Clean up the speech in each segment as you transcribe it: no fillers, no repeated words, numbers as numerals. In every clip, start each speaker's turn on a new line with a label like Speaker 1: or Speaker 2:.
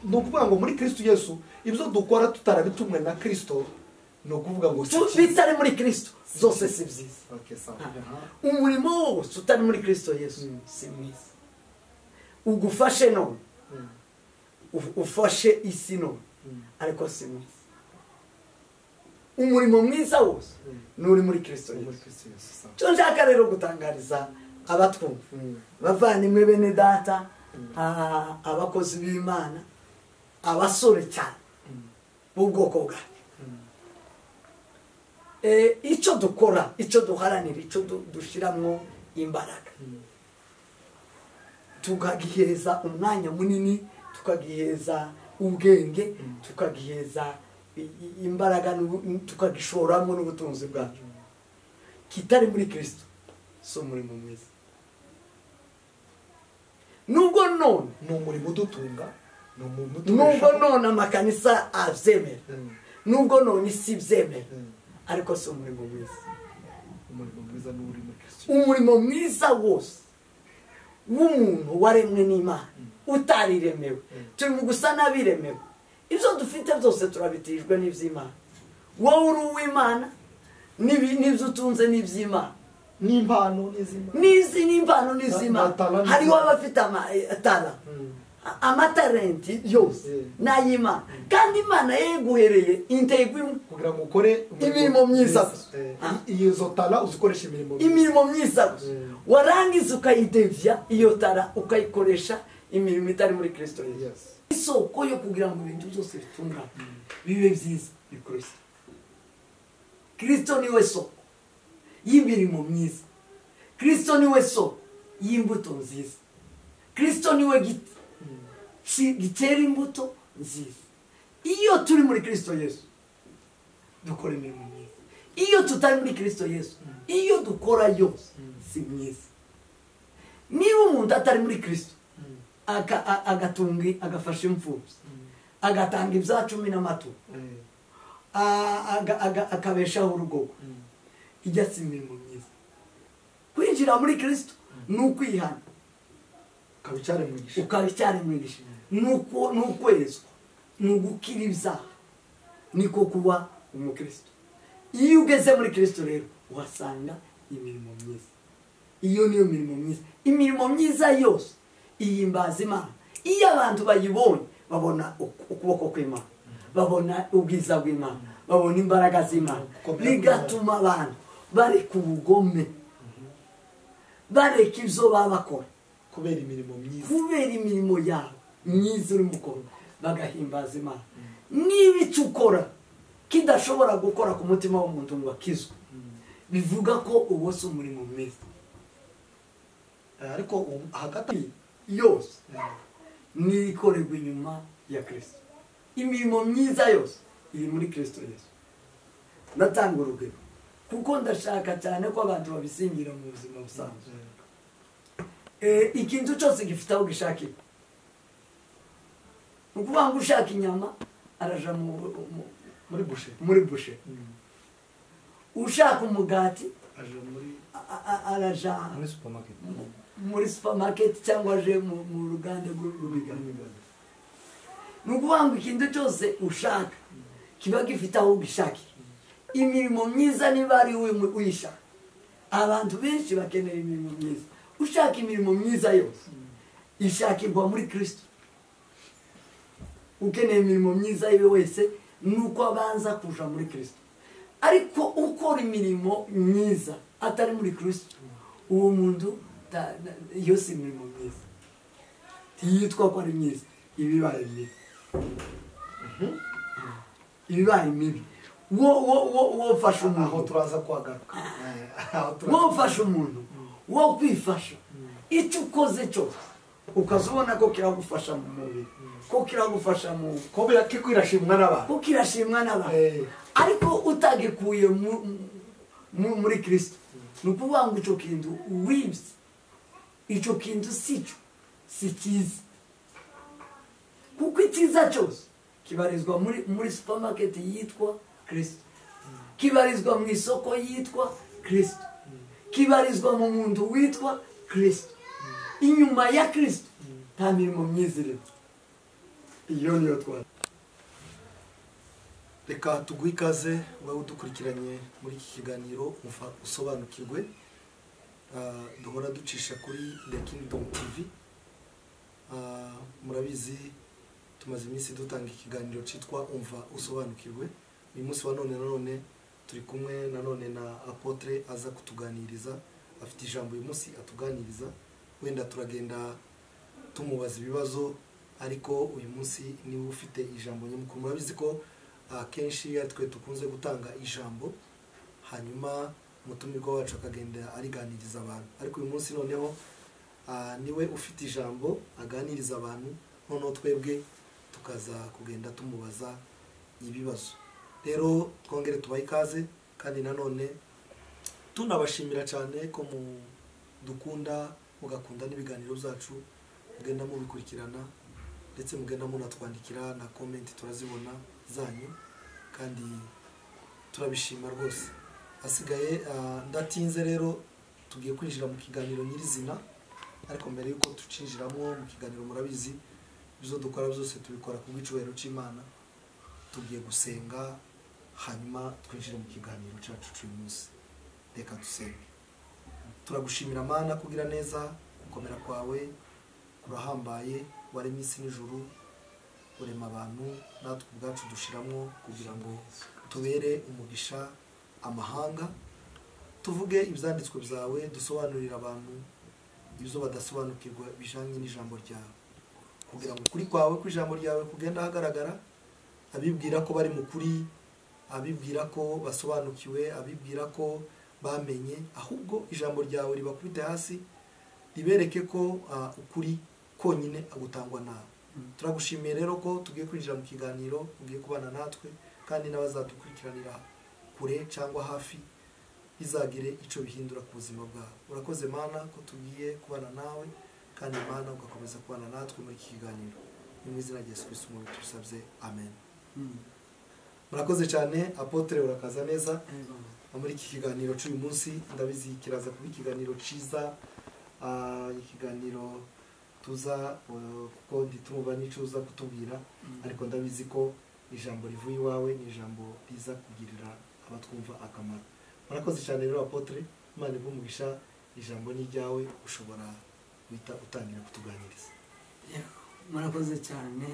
Speaker 1: ni ukuvuga ngo muri Kristo Yesu ibyo dukora tutarabitumwe na Kristo ni ukuvuga ngo
Speaker 2: bitari muri Kristo zose si byiza. Umurimo wose utari muri Kristo Yesu si mwiza. Ugufashe none ufashe isi none ariko si mwiza. Umurimo mwiza wose nuri muri Kristo Yesu. Cyo nshaka rero gutangariza abatwumva bavandimwe bene data, abakozi b'Imana, abasore cyane b'ubwoko bwacu, icyo dukora, icyo duharanira, icyo dushyiramo imbaraga, tukagiheza umwanya munini, tukagiheza ubwenge, tukagiheza imbaraga, tukagishoramo n'ubutunzi bwacu, kitari muri Kristo si umurimo mwiza. Nubwo none
Speaker 1: ni umurimo udutunga,
Speaker 2: nubwo none amakanisa abyemera, nubwo none isi ibyemera, ariko si umurimo mwiza.
Speaker 1: Umurimo mwiza ni uri muri Kristo.
Speaker 2: Umurimo mwiza wose w'umuntu waremwe n'Imana utariremewe, turi mu gusa n'abiremewe. Ibyo dufite byose turabitijwe n'iby'Imana. Wowe uri uw'Imana, n'ibyo utunze n'iby'Imana,
Speaker 1: n'impano n'izima,
Speaker 2: n'impano n'izima. Hariho abafite amatalenti yose n'ay'Imana, kandi Imana yeguhereye intego imwe
Speaker 1: kugira ngo ukore
Speaker 2: imirimo myiza.
Speaker 1: Iyo tala uzikoresha
Speaker 2: imirimo myiza, warangiza ukayidevya iyo tara ukayikoresha imirimo itari muri Kristo Yesu. Isoko yo kugira ngo ibintu byose bitungane bibe byiza ni Kristo. Kristo niwe soko y'imirimo myiza. Kristo niwe soko y'imbuto nziza. Kristo niwe giti gitera imbuto nziza. Iyo turi muri Kristo Yesu dukora imirimo myiza. Iyo tutari muri Kristo Yesu, iyo dukora yose si myiza. Niba umuntu atari muri Kristo agatunga, agafasha imfubyi, agatanga ibya 10 n'amatungo, akabeshaho urugo, ijya si imirimo myiza. Kwinjira muri Kristo ni ukwihana, ukabicyara mwigisha, ni ukwezwa, ni ugukira ibyaha, niko kuba umukristo. Iyo ugeze muri Kristo rero uhasanga imirimo myiza. Iyo niyo mirimo myiza. Imirimo myiza yose iyimbaza Imana. Iyo abantu bayibonye babona ukuboko kw'Imana, babona ubwiza bw'Imana, babona imbaraga z'Imana, bigatuma abantu bareka ubugome, bareka ibyo babakora
Speaker 1: kubera imirimo myiza,
Speaker 2: kubera imirimo yabo myiza uri mukora, bagahimbaza Imana. Niba icyo ukora kidashobora gukora ku mutima w'umuntu ngo akizwe, bivuga ko uwo si umurimo mwiza.
Speaker 1: Ariko hagati
Speaker 2: yose nikorerwa inyuma ya Kristo. Imirimo myiza yose iri muri Kristo Yesu. Natanga urugero kuko ndashaka cyane ko abantu babisingira mu buzima busanzwe. Ikintu cyose gifite aho gishakira. Ukuvuga ngo ushaka inyama araja muri bushe. Ushaka umugati araja muri supermarket cyangwa aje mu ruganda rw'ibigani. Nukuvuga ngo ikintu cyose ushaka kiba gifite aho gishakira. Imirimo myiza niba ari uyishaka. Abantu benshi bakenera imirimo myiza. Ushaka imirimo myiza yose ishakirwa muri Kristo. Ukeneye imirimo myiza yiwe wese nuko abanza kuja muri Kristo. Ariko ukora imirimo myiza atari muri Kristo, uwo muntu yose imirimo myiza yitwa ko ari myiza, ibibaye mibi. Ibibaye mibi. Wo fasha umuntu,
Speaker 1: aho turaza kwagaruka.
Speaker 2: Wo fasha umuntu, wo kwifasha. Icyo ukoze cyose ukazubona ko kiragufasha mu mubiri, ko kiragufasha mu
Speaker 1: ko kirashimwa n'abantu,
Speaker 2: ko kirashimwa n'abantu, ariko utagikuye muri Kristo, nukuvuga ngo icyo kintu wibye, icyo kintu si cyiza. Kuko icyiza cyose kibarizwa muri supermarket yitwa Kristo, kibarizwa mu isoko yitwa Kristo, kibarizwa mu muntu witwa Kristo. Inyuma ya Kristo nta mirimo myiza irimo, iyo niyo twari.
Speaker 1: reka tuguhe ikaze wowe udukurikiranye muri iki kiganiro umva usobanukirwe duhora ducisha kuri The Kingdom TV. Murabizi tumaze iminsi dutanga ikiganiro cyitwa umva usobanukirwe. uyu munsi wa none turi kumwe nanone na Apotre aza kutuganiriza, afite ijambo uyu munsi atuganiriza. Wenda turagenda tumubaza ibibazo, ariko uyu munsi niwe ufite ijambo nyamukuru. Murabizi ko akenshi twe tukunze gutanga ijambo hanyuma umutumirwa wacu akagenda ariganiriza abantu, ariko uyu munsi noneho niwe ufite ijambo aganiriza abantu, noneho twebwe tukaza kugenda tumubaza ibibazo. Rero twongere tubahe ikaze, kandi nanone tunabashimira cyane ko dukunda mugakunda n'ibiganiro byacu, mugenda mubikurikirana ndetse mugenda munatwandikira na comment, turazibona zanyu kandi turabishima rwose. Hasigaye ndatinze, rero tugiye kwinjira mu kiganiro nyirizina, ariko mbere yuko tucinjiramo mu kiganiro, murabizi ibyo dukora byose tubikora ku bw'icyubahiro cy'Imana. Tugiye gusenga hanyuma twinjire mu kiganiro cyacu cy'uyu munsi. Reka dusenge. Turagushimira Mana kugira neza, gukomera kwawe kurahambaye, waremye isi n'ijuru, urema abantu, natwe ubwacu dushiramo kugira ngo tubere umugisha amahanga, tuvuge ibyanditswe byawe, dusobanurire abantu ibyo badasobanukirwa bijanye n'ijambo ryawe, kugira ngo kuri kwawe kw'ijambo ryawe kugenda hagaragara, abibwira ko bari mu kuri, abibwira ko basobanukiwe, abibwira ko bamenye, ahubwo ijambo ryawe ribakubite hasi, ribereke ko ukuri konyine agutangwa nawe. Turagushimiye rero ko tugiye kwinjira mu kiganiro, ugiye kubana natwe, kandi n'abazadukurikiranira kure cyangwa hafi bizagire icyo bihindura ku buzima bwawe. Urakoze Mana ko tugiye kubana nawe, kandi Mana ugakomeza kubana natwe muri iki kiganiro. Ni mu izina rya Yesu Kristo umuntu tubisabye, amen. Murakoze cyane Apotre, urakaza neza muri iki kiganiro cy'uyu munsi. Ndabizi kiraza kuba ikiganiro cyiza, ikiganiro tuza kuko nditumuba n'icuza kutubwira, ariko ndabizi ko ijambo rivuye iwawe ni ijambo riza kugirira abatwumva akamaro. Murakoze cyane rero Apotre, Imana iguhe ijambo ni ryawe, ushobora guhita utangira kutuganiriza.
Speaker 2: Murakoze cyane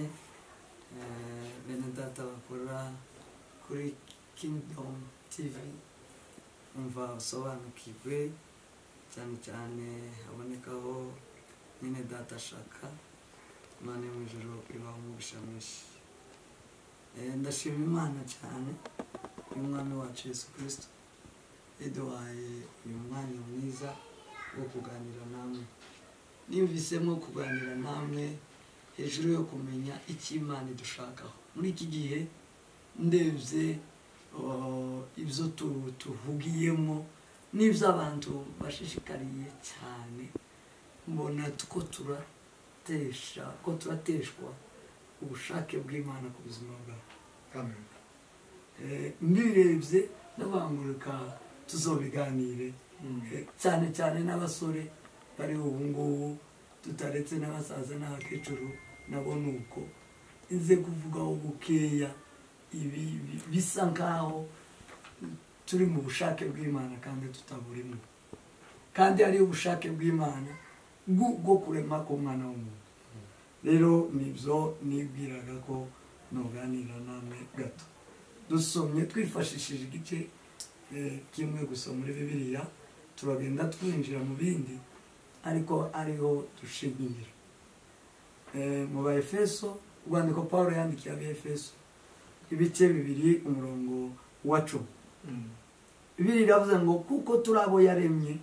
Speaker 2: bene data bakora kuri Kingdom TV, umva usobanukirwe, cyane cyane habonekaho nyine data ashaka. Imana yo mu ijuru ibaho umugisha mwinshi. Ndashima Imana cyane y'umwami wacu Yesu Kristo yaduhaye uyu mwanya mwiza wo kuganira namwe. Nimvisemo kuganira namwe hejuru yo kumenya icyo Imana idushakaho muri iki gihe. Ndebye ibyo tuvugiyemo n'ibyo abantu bashishikariye cyane, mbona ko turateshwa ubushake bw'Imana ku buzima bwawe. Mbirebye n'abangurika tuzobiganire, cyane cyane n'abasore bari ubu ngubu, tutaretse n'abasaza n'abakecuru nabo nuko. Nze kuvugaho bukeya ibi bisa nkaho turi mu bushake bw'Imana kandi tutaburimo, kandi ari ubushake bw'Imana bwo kurema k'umwana w'umuntu. Rero nibyo nibwiraga ko nuganira namwe gato. Dusomye twifashishije igice kimwe gusa muri Bibiliya, turagenda twinjira mu bindi, ariko ariho dushingira. Mu Baefeso, urwandiko Pawulo yandikiye Abaefeso, ibice 2 umurongo wa 10. Bibiliya iravuze ngo kuko turi abo yaremye,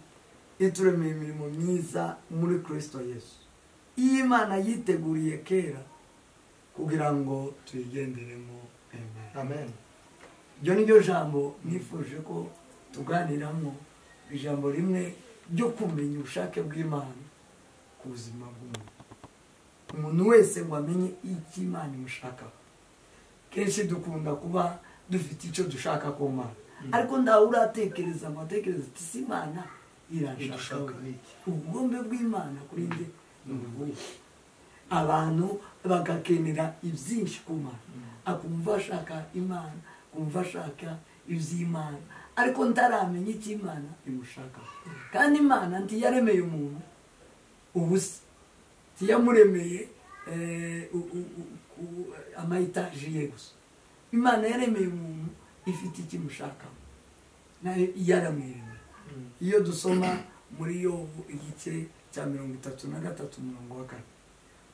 Speaker 2: ituremeye imirimo myiza muri Kristo Yesu, iyi Imana yiteguriye kera kugira ngo tuyigenderemo.
Speaker 1: Amen.
Speaker 2: Iryo ni ryo jambo nifuje ko tuganiramo, ijambo rimwe ryo kumenya ubushake bw'Imana ku buzima bw'umuntu. Umuntu wese ngo amenye icyo Imana imushakaho. Kenshi dukunda kuba dufite icyo dushaka ku Mana, ariko ndawe uratekereza amatekereza ati si Imana irashaka ubugombe bw'Imana kuri nde. abantu bagakenera ibyinshi ku mana akumva ashaka imana akumva ashaka iby'imana ariko ntaramenya icyo imana imushaka kandi imana ntiyaremeye umuntu ubusa ntiyamuremeye amayitaji ye gusa imana yaremeye umuntu ifite icyo imushakaho nayo yaramwiremeye iyo dusoma muri Yobu igice cya 33:4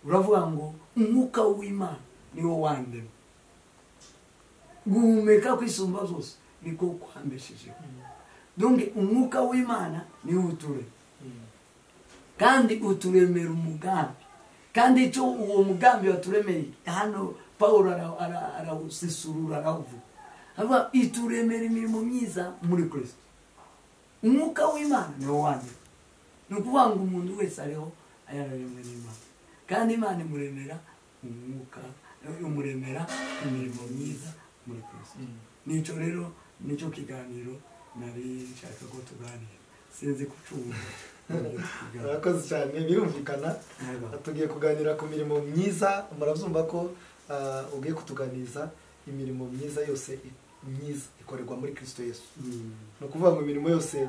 Speaker 2: uravuga ngo umwuka w'Imana niwo wandemye guhumeka kwisumba zose niko kwambeshejeho donc umwuka w'Imana niwo uturemye kandi uturemera umugambi kandi icyo uwo mugambi waturemeye hano Pawulo arawusesurura aravuga aba ituremera imirimo myiza muri Kristo umwuka w'Imana niwo wandemye ni ukuvuga ngo umuntu wese ariho ayararemwe n'Imana kandi Imana imuremera umwuka imuremera imirimo myiza muri Kristo nicyo rero nicyo kiganiro nari nshaka ko tuganira sinzi kucumva
Speaker 1: murakoze cyane birumvikana tugiye kuganira ku mirimo myiza murabyumva ko ugiye kutuganiriza imirimo myiza yose myiza ikorerwa muri Kristo Yesu no kuvuga ngo imirimo yose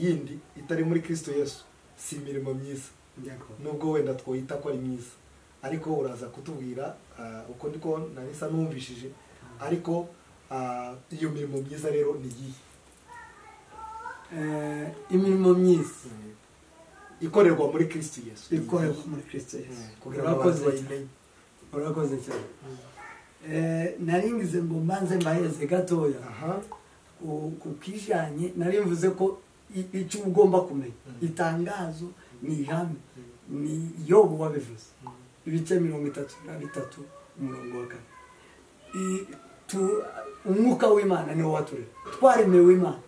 Speaker 1: yindi itari muri Kristo Yesu si imirimo myiza nubwo wenda twoyita ko ari myiza ariko uraza kutubwira uko ndiko nanisa numvishije ariko iyo mirimo myiza rero ni iyi
Speaker 2: imirimo myiza
Speaker 1: ikorerwa muri Kristo Yesu
Speaker 2: ikorerwa muri Kristo Yesu urakoze cyane naringize ngo mbanze mbaheze gatoya ku kijanye narimvuze ko icyo ugomba kumenya itangazo ni ihame ni Yobu wabivuze ibice 33 umurongo wa 4 umwuka w'Imana niwo waturemye twaremewe Imana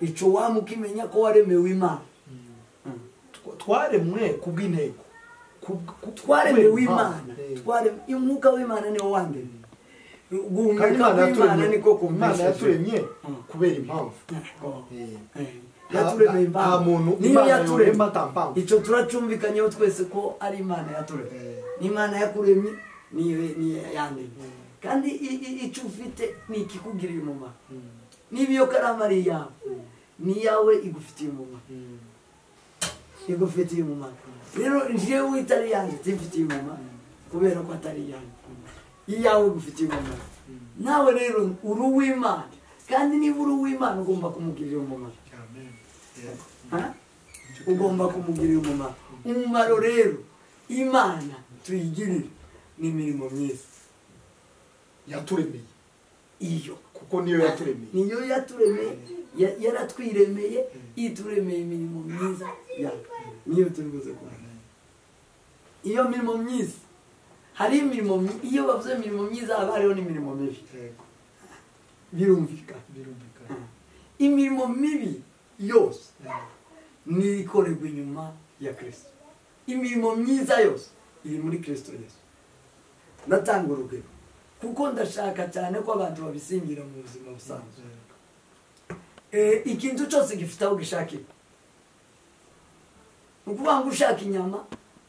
Speaker 2: icyo wamukimenya ko waremewe Imana
Speaker 1: twaremwe kubw'intego
Speaker 2: twaremewe Imana umwuka w'Imana niwo wandemye guhumeka kw'Imana niko
Speaker 1: Imana yaturemye kubera impamvu
Speaker 2: yaturemeye impamvu
Speaker 1: niyo yaturemye
Speaker 2: icyo turacumvikanyeho twese ko ari Imana yaturemye n'Imana yakuremye niyo yandemye kandi icyo ufite ni ikikugirira umumaro niba iyo karama ari iyawe niyawe igufitiye umumaro igufitiye umumaro rero njyewe itari yanjye tifitiye umumaro kubera ko atari yanjye iyawe igufitiye umumaro nawe rero uri uw'Imana kandi niba uri uw'Imana ugomba kumugirira umumaro ugomba kumugirira umumaro rero Imana tuyigirire ni imirimo myiza
Speaker 1: yaturemeye
Speaker 2: iyo
Speaker 1: kuko niyo yaturemeye yaratwiremeye ituremeye imirimo myiza niyo turibuze kuvuga iyo mirimo myiza hari imirimo iyo bavuze imirimo myiza haba hariho n'imirimo mibi birumvikana imirimo mibi yose ni ikorerwa inyuma ya Kristo imirimo myiza yose iri muri Kristo Yesu ndatanga urugero kuko ndashaka cyane ko abantu babisingira mu buzima busanzwe ikintu cyose gifite aho gishakira ukuvuga ngo ushaka inyama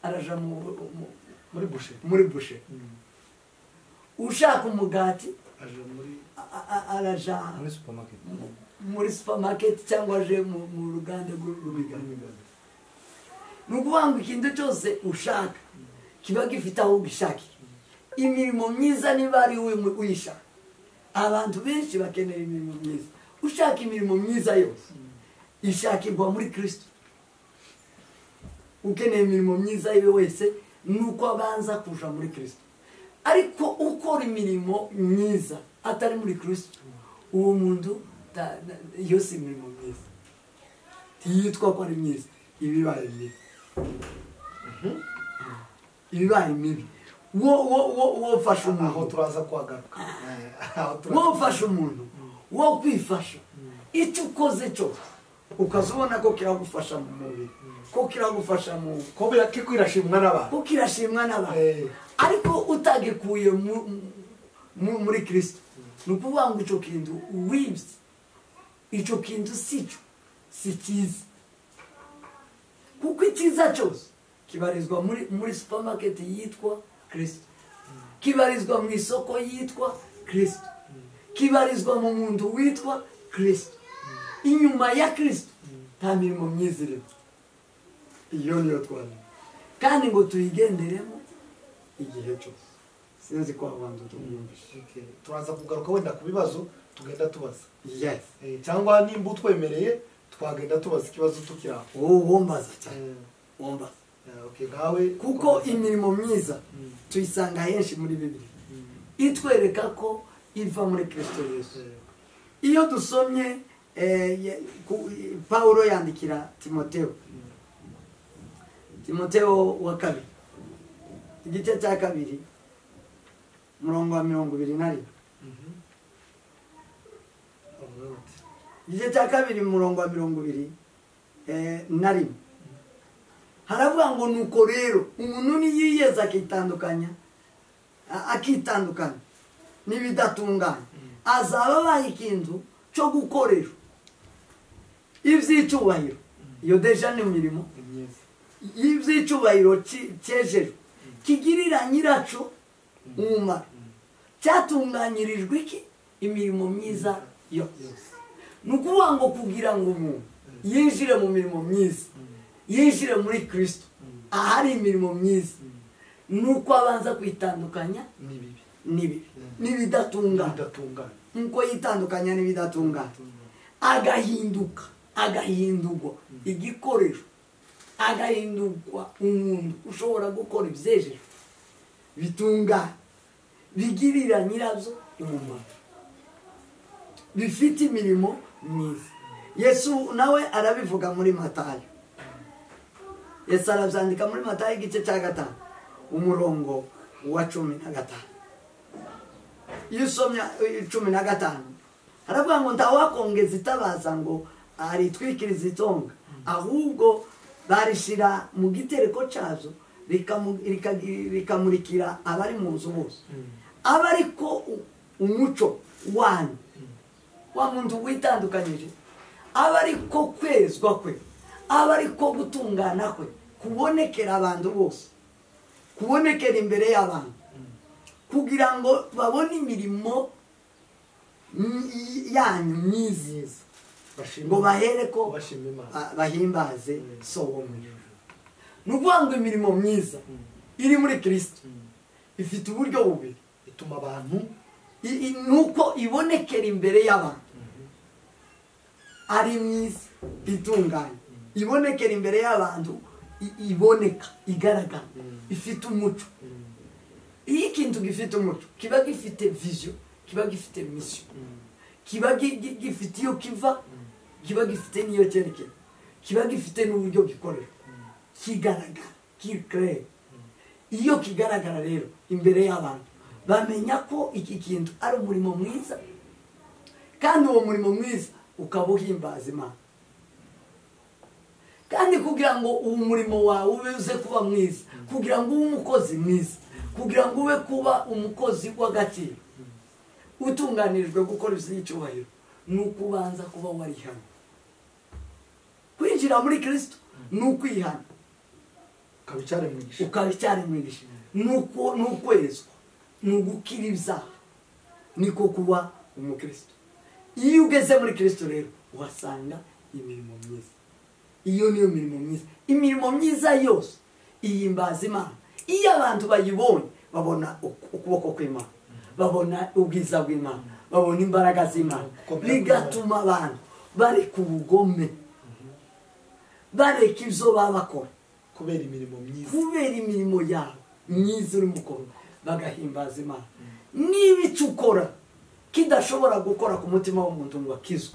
Speaker 1: araja muri bushe ushaka umugati araja muri supermarket cyangwa aje mu ruganda rw'imigati ni ukuvuga ngo ikintu cyose ushaka kiba gifite aho gishakira imirimo myiza niba ari uyishaka abantu benshi bakenera imirimo myiza ushaka imirimo myiza yose ishakirwa muri Kristo ukeneye imirimo myiza yiwe wese nuko abanza kuja muri Kristo ariko ukora imirimo myiza atari muri Kristo uwo muntu yose imirimo myiza yitwa ko ari myiza ibibaye mibi ibibaye mibi wo fasha umuntu aho turaza kwagaruka
Speaker 2: wo fasha umuntu wo kwifasha icyo ukoze cyo ukazubona ko kiragufasha mu mubiri ko kiragufasha mu
Speaker 1: ko kirashimwa n'abantu
Speaker 2: ko kirashimwa n'abantu ariko utagikuye muri Kristo ni ukuvuga ngo icyo kintu wibye icyo kintu si cyiza kuko icyiza cyose kibarizwa muri supermarket yitwa Kristo, kibarizwa mu isoko yitwa Kristo, kibarizwa mu muntu witwa Kristo. Inyuma ya Kristo nta mirimo myiza irimo. Iyo niyo twari kandi ngo tuyigenderemo igihe cyose. Sinzi ko abantu tumwumvishe.
Speaker 1: Turaza kugaruka wenda ku bibazo tugenda tubaza.
Speaker 2: Yes.
Speaker 1: Cyangwa nimba utwemereye twagenda tubaza ikibazo tukiraho.
Speaker 2: Wombaza cyane. Wombaza.
Speaker 1: Okay, gawe
Speaker 2: kuko imirimo myiza tuyisanga henshi muri Bibiliya itwereka ko iva muri Kristo Yesu. Iyo dusomye Paulo yandikira Timotheo wa kabiri igice cya kabiri murongo wa 21. Igice cya kabiri murongo wa 21 haravuga ngo nuko rero umuntu niyiyeza akitandukanya n'ibidatunganye azaba abaye ikintu cyo gukorera iby'icyubahiro. Iyo deja ni imirimo iby'icyubahiro cyejejwe kigirira nyiraco umumaro, cyatunganyirijwe iki imirimo myiza yose. Ni ukuvuga ngo kugira ngo umuntu yinjire mu mirimo myiza, yinjire muri Kristo ahari imirimo myiza, nuko abanza kwitandukanya n'ibibi n'ibidatunganye. Nuko yitandukanya n'ibidatunganye agahindurwa igikoresho, agahindurwa umuntu ushobora gukora ibyejejwe bitunganye bigirira nyirabyo umumaro, bifite imirimo myiza. Yesu nawe arabivuga muri Matayo. Yesu arabyandika muri Matayo igice cya 5 umurongo wa 15. Iyo usomye 15 haravuga ngo ntawakongeza itabaza ngo aritwikiriza itonga, ahubwo barishira mu gitereko cyazo rikamurikira abari mu nzu bose. Aba ariko umuco wanyu wa muntu witandukanyije, aba ariko kwezwa kwe, aba ariko gutungana kwe kubonekera abantu bose, kubonekera imbere y'abantu, kugira ngo babone imirimo yanyu myiza, ngo bahere ko bahimbaze so wo mu ijuru. Ni ukuvuga ngo imirimo myiza iri muri Kristo ifite uburyo bubiri ituma abantu nuko ibonekera imbere y'abantu ari myiza itunganye, ibonekera imbere y'abantu, iboneka igaragara, ifite umuco. Iyo ikintu gifite umuco kiba gifite vision, kiba gifite mission, kiba gifite iyo kiva, kiba gifite n'iyo cyerekera, kiba gifite n'uburyo gikorera, kigaragara, kirikare. Iyo kigaragara rero imbere y'abantu bamenya ko iki kintu ari umurimo mwiza, kandi uwo murimo mwiza ukaba uhimbaza Imana. Kandi kugira ngo uwo murimo wawe uze kuba mwiza, kugira ngo ube umukozi mwiza, kugira ngo ube kuba umukozi w'agaciro utunganirijwe gukora iby'icyubahiro, ni ukubanza kuba warihana. Kwinjira muri Kristo ni ukwihana, ukabicyara mwigisha, ni ukwezwa, ni ugukira ibyaha, niko kuba umukristo. Iyo ugeze muri Kristo rero uhasanga imirimo myiza. Iyo niyo mirimo myiza. Imirimo myiza yose iyimbaza Imana. Iyo abantu bayibonye babona ukuboko kw'Imana, babona ubwiza bw'Imana, babona imbaraga z'Imana, bigatuma abantu bareka ubugome, bareka ibyo baba bakora
Speaker 1: kubera imirimo myiza,
Speaker 2: kubera imirimo yabo myiza uri mukoro, bagahimbaza Imana. Niba icyo ukora kidashobora gukora ku mutima w'umuntu ngo akizwe,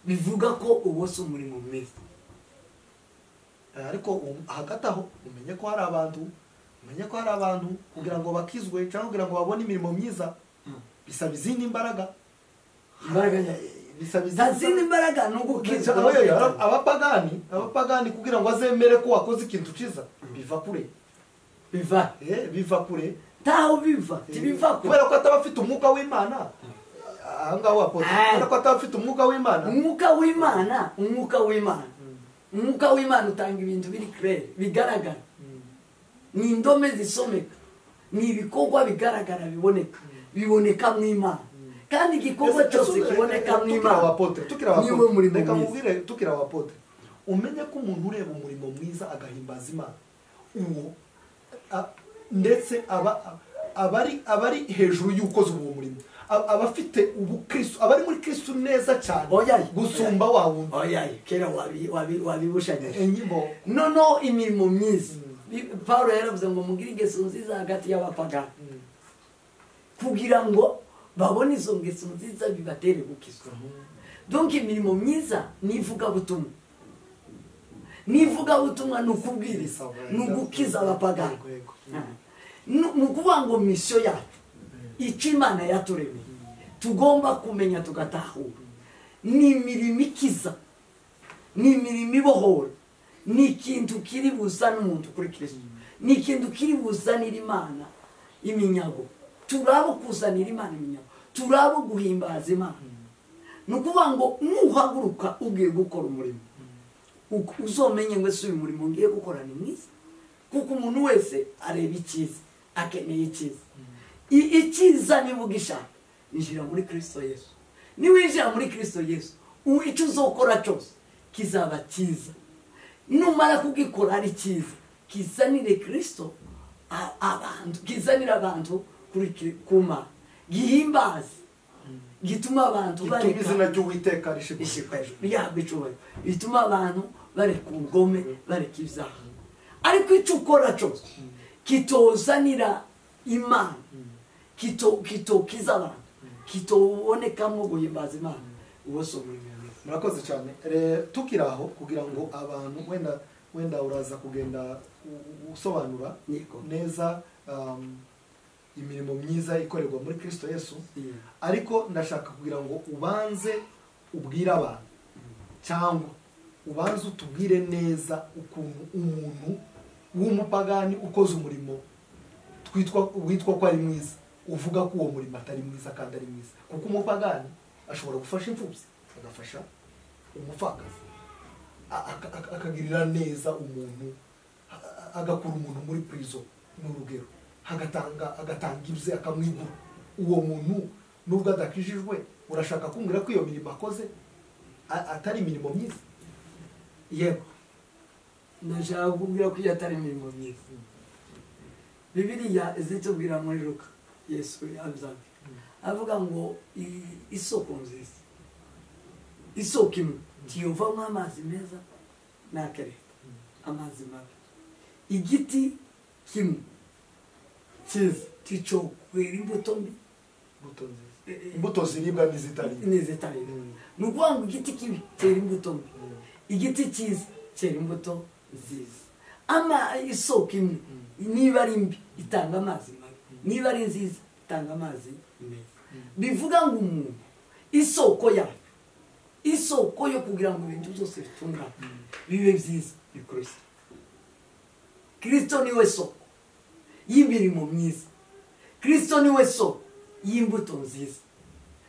Speaker 2: bivuga ko uwo si umurimo mwiza.
Speaker 1: Ariko hagati aho umenye ko hari abantu kugira ngo bakizwe cyangwa kugira ngo babone imirimo myiza bisaba izindi imbaraga.
Speaker 2: Bisaba izindi imbaraga no gukizwa.
Speaker 1: Abapagani kugira ngo azemere ko wakoze ikintu ciza biva kure, biva kure,
Speaker 2: taho biva tibiva kure,
Speaker 1: kubera ko atabafite umwuka w'Imana. Ahangaho apote kubera ko atabafite umwuka w'Imana. Umwuka
Speaker 2: w'Imana utanga ibintu biri clair, bigaragara. ni indome zisomeka ni ibikorwa bigaragara biboneka mu Imana kandi igikorwa cyose kiboneka mu Imana niwe murimo mwiza.
Speaker 1: Tukira abapotre umenye ko umuntu ureba umurimo mwiza agahimbaza Imana uwo ndetse abari hejuru y'ukoze uwo murimo abafite ubukristo abari muri Kristo neza cyane gusumba wa wundi.
Speaker 2: Kera wabibushanyije no imirimo myiza Paulo yaravuze ngo mugire ingeso nziza hagati y'abapagani kugira ngo babone izo ngeso nziza bibatere gukizwa. Donc imirimo myiza nivuga butumwa nukubwiriza nugukiza abapagani nukuvuga ngo mission yacu icyo Imana yaturemeye tugomba kumenya tugatahura ni imirimo ikiza ni imirimo ibohora ni ikintu kiri buzana umuntu kuri Kristo ni ikintu kiri buzanira Imana iminyago turabo kuzanira Imana iminyago turabo guhimbaza Imana nukuvuga ngo nuhaguruka ugiye gukora umurimo uzomenye ngo ese uyu murimo ngiye gukora ni mwiza kuko umuntu wese areba icyiza akeneye icyiza icyiza nivugisha injira muri Kristo Yesu niwinjira muri Kristo Yesu icyo uzokora cyose kizaba cyiza numara kugikora ari cyiza kizanire Kristo abantu kizanira abantu kuri kuma gihimbaze gituma abantu
Speaker 1: bareka izina ry'Uwiteka
Speaker 2: rishikwe bituma abantu bareka ubugome bareka ibyaha ariko icyo ukora cyose kitozanira Imana kitokiza abantu kitobonekamo guhimbaza Imana ubose umurimo.
Speaker 1: Murakoze cyane tukiraho kugira ngo abantu wenda uraza kugenda usobanura neza imirimo myiza ikorerwa muri Kristo Yesu ariko ndashaka kugira ngo ubanze ubwire abantu cyangwa ubanze utubwire neza ukuntu umuntu w'umupagani ukoze umurimo witwa ko ari mwiza uvuga ko uwo murimo atari mwiza kandi ari mwiza kuko umupagani ashobora gufasha imfubyi agafasha umupfakazi akagirira neza umuntu agakura umuntu muri prison n'urugero agatanga ibye akamwigura uwo muntu nubwo adakijijwe urashaka kumbwira ko iyo mirimo akoze atari imirimo myiza?
Speaker 2: Yego ndashaka kumbwira ko iyo atari imirimo myiza. Bibiliya izitubwira muri Luka Yesu avuga ngo isoko nziza isoko imwe tiyovamo amazi meza n'akereka amazi mabi igiti kimwe cyiza ticokwera imbuto mbi
Speaker 1: imbuto ziribwa
Speaker 2: n'izitari ni ukuvuga ngo igiti kibi cyera imbuto mbi igiti cyiza cyera imbuto nziza isoko imwe niba ari mbi itanga amazi mabi niba ari nziza itanga amazi meza bivuga ngo umuntu isoko yo kugira ngo ibintu byose bitungane bibe byiza ni Kristo. Kristo niwe soko y'imirimo myiza. Kristo niwe soko y'imbuto nziza.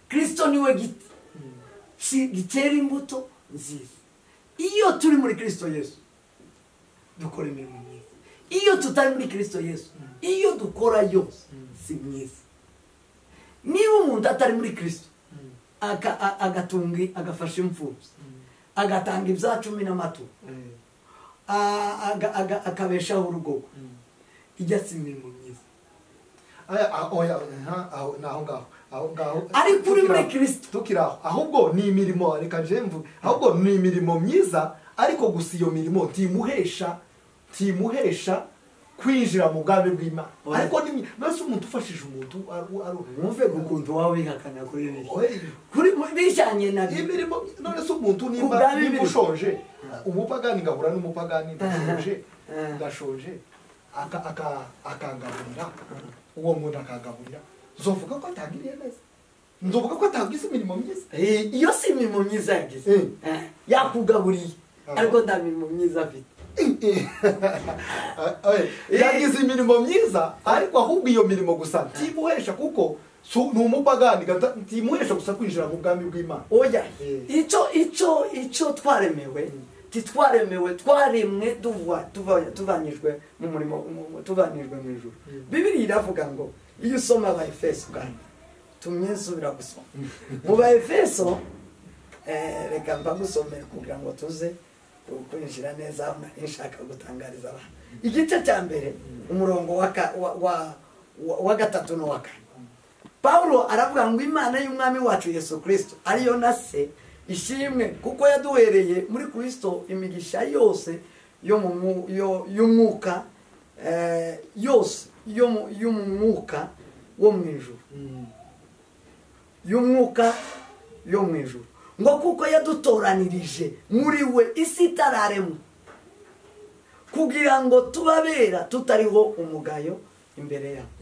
Speaker 2: Kristo niwe giti gitera imbuto nziza. Iyo turi muri Kristo Yesu dukora imirimo myiza. Iyo tutari muri Kristo Yesu iyo dukora yose si myiza. Niba umuntu atari muri Kristo agatunga agafasha imfubyi agatanga ibya 10 n'amaturo akabeshaho urugo ijya si imirimo myiza.
Speaker 1: aho ngaho
Speaker 2: ari kuri muri Kristo
Speaker 1: tukiraho ahubwo ni imirimo reka jemvu ahubwo ni imirimo myiza ariko gusa iyo mirimo timuhesha kwinjira mu bwami bw'Imana. Ariko nose umuntu ufashije umuntu
Speaker 2: wumve gukuntu wawe bihakana kuri bijanye na
Speaker 1: imirimo none se umuntu nimba nimushoje umupagani ngahura n'umupagani ndashoje akangaburira uwo muntu akagaburira zovuga ko atagiriye neza nzovuga ko atagize imirimo myiza.
Speaker 2: Iyo si imirimo myiza yagize yakugaburiye ariko nda mirimo myiza afite
Speaker 1: yagize imirimo myiza ariko ahubwo iyo mirimo gusa timuhesha kuko n'umupagani timuhesha gusa kwinjira mu bwami bw'Imana.
Speaker 2: Icyo twaremewe titwaremewe twaremwe tuvanyijwe mu murimo tuvanijwe mu ijuru Bibiliya iravuga ngo iyo usoma Abaefeso kandi tumyesubira gusoma mu Baefeso reka mbagusomere kugira ngo tuze kwinjira neza nshaka gutangariza abantu igice cya mbere umurongo wa gatatu no wa kane Paulo aravuga ngo Imana y'umwami wacu Yesu Kristo ariyo na se ishimwe kuko yaduhereye muri Kristo imigisha yose yo mu y'umwuka yose yo mu mwuka wo mu ijuru y'umwuka yo mu ijuru ngo kuko yadutoranirije muri we isi itararemwa kugira ngo tubabera tutariho umugayo imbere yawe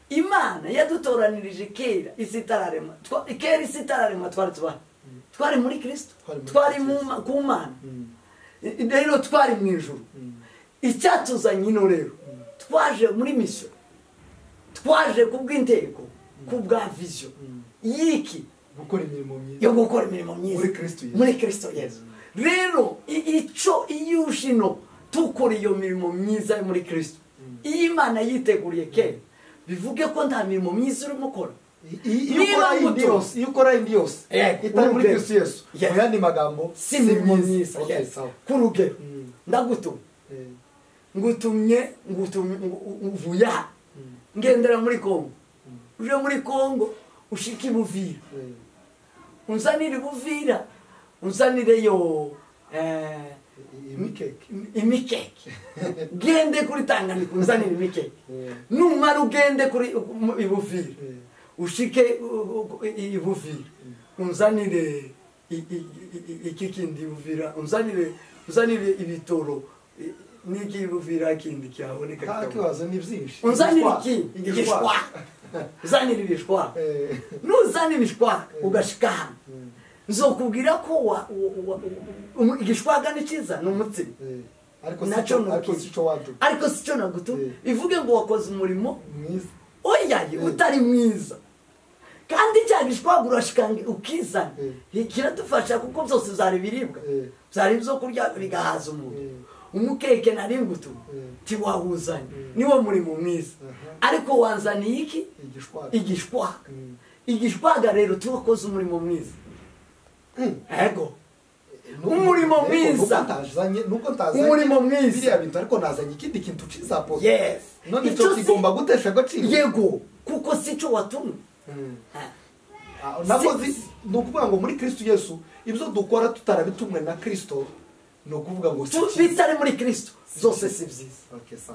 Speaker 2: Imana yadutoranirije kera isi itararemwa kera isi itararemwa twari muri Kristo twari ku Mana rero twari mu ijuru icyatuzanye ino rero twaje muri mission twaje kubw'intego kubwa vision yiki
Speaker 1: gukora imirimo myiza
Speaker 2: yo gukora imirimo myiza muri Kristo Yesu rero iyo ushino tukora iyo mirimo myiza muri Kristo iyi Imana yiteguriye kera bivuge ko nta mirimo myiza urimo gukora
Speaker 1: iyo ukora indi yose itari muri Kristo Yesu mu yandi magambo
Speaker 2: si mirimo myiza kurugero ngutumye uvuya ngendera muri Kongo uje muri Kongo ushiki Buvira unzanire Buvira unzanireyo imikeke gende kuri Tanganyika unzanire imikeke numara ugende kuri Buvira ushike Buvira unzanire ikikindi Buvira unzanire ibitoro niki Buvira kindi cyaboneka
Speaker 1: kibazo ni byinshi
Speaker 2: unzanire ikindi igishwa uzanire ibishwa nuzanire ibishwa ugashika nzokubwira ko igishwaga ni cyiza ni umutsima ariko sico nagutu ivuge ngo wakoze umurimo mwiza oyaye utari mwiza kandi cya gishwaga urashikange ukizana kiradufasha kuko byose byari biribwa byari byo kurya bigahaza umuntu umukeke nari ngutu tiwahuzanye niwo murimo mwiza ariko wanzaniye iki igishwaga rero tuwakoze umurimo mwiza ego umurimo mwiza umurimo mwiza
Speaker 1: biriya bintu ariko nazanye ikindi kintu cizapo
Speaker 2: yes
Speaker 1: none cyo kigomba gutesha agaciro
Speaker 2: yego kuko sico watumwe
Speaker 1: nakoze nukuvuga ngo muri Kristo Yesu ibyo dukora tutarabitumwe na Kristo no kuvuga ngo
Speaker 2: bitari muri Kristo zose si byiza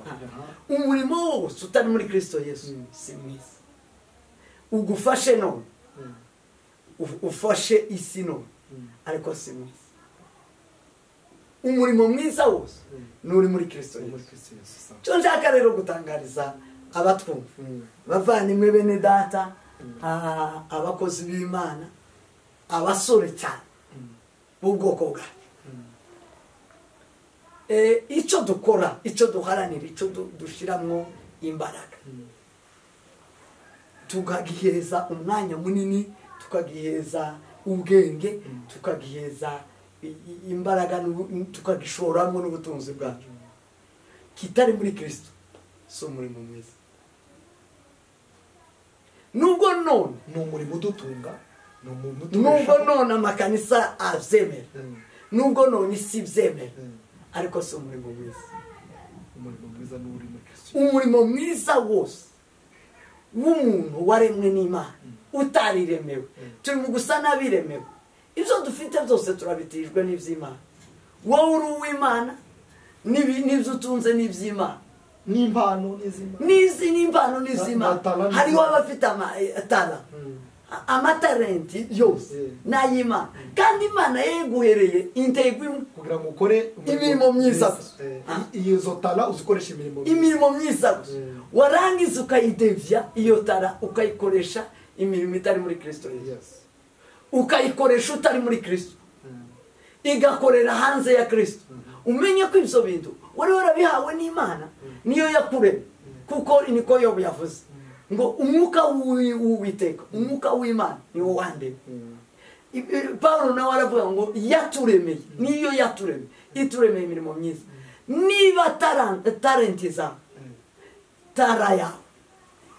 Speaker 2: umurimo wose utari muri Kristo Yesu si mwiza ugufashe none ufashe isi none ariko si mwiza umurimo mwiza wose nuri muri Kristo Yesu cyo nshaka rero gutangariza abatwumva bavandimwe bene data abakozi b'Imana abasore cyane b'ubwoko bwacu icyo dukora icyo duharanira icyo dushyiramo imbaraga tukagiheza umwanya munini tukagiheza ubwenge tukagiheza imbaraga tukagishoramo n'ubutunzi bwacu kitari muri Kristo si umurimo mwiza nubwo none
Speaker 1: ni umurimo udutunga
Speaker 2: nubwo none amakanisa abyemera nubwo none isi byemera ariko si umurimo mwiza umurimo mwiza wose w'umuntu waremwe n'Imana utariremewe turi mu gusa n'abiremewe ibyo dufite byose turabitijwe n'iby'Imana wowe uri uw'Imana n'ibyo utunze n'iby'Imana
Speaker 1: n'impano
Speaker 2: n'iz'Imana hariho abafite amatalenti yose n'ay'Imana kandi Imana yeguhereye intego
Speaker 1: kugira ngo ukore
Speaker 2: imirimo myiza
Speaker 1: iyo tala uzikoresha
Speaker 2: imirimo myiza warangiza ukayidevya iyo tala ukayikoresha imirimo itari muri Kristo Yesu ukayikoresha utari muri Kristo igakorera hanze ya Kristo umenye ko ibyo bintu wari warabihawe n'Imana niyo yakuremye kuko niko Yobu yavuze ngo umwuka w'Uwiteka umwuka w'Imana niwo wandemye Paulo nawe aravuga ngo yaturemeye niyo yaturemeye ituremeye imirimo myiza. Niba talenti zawe, tara yawe,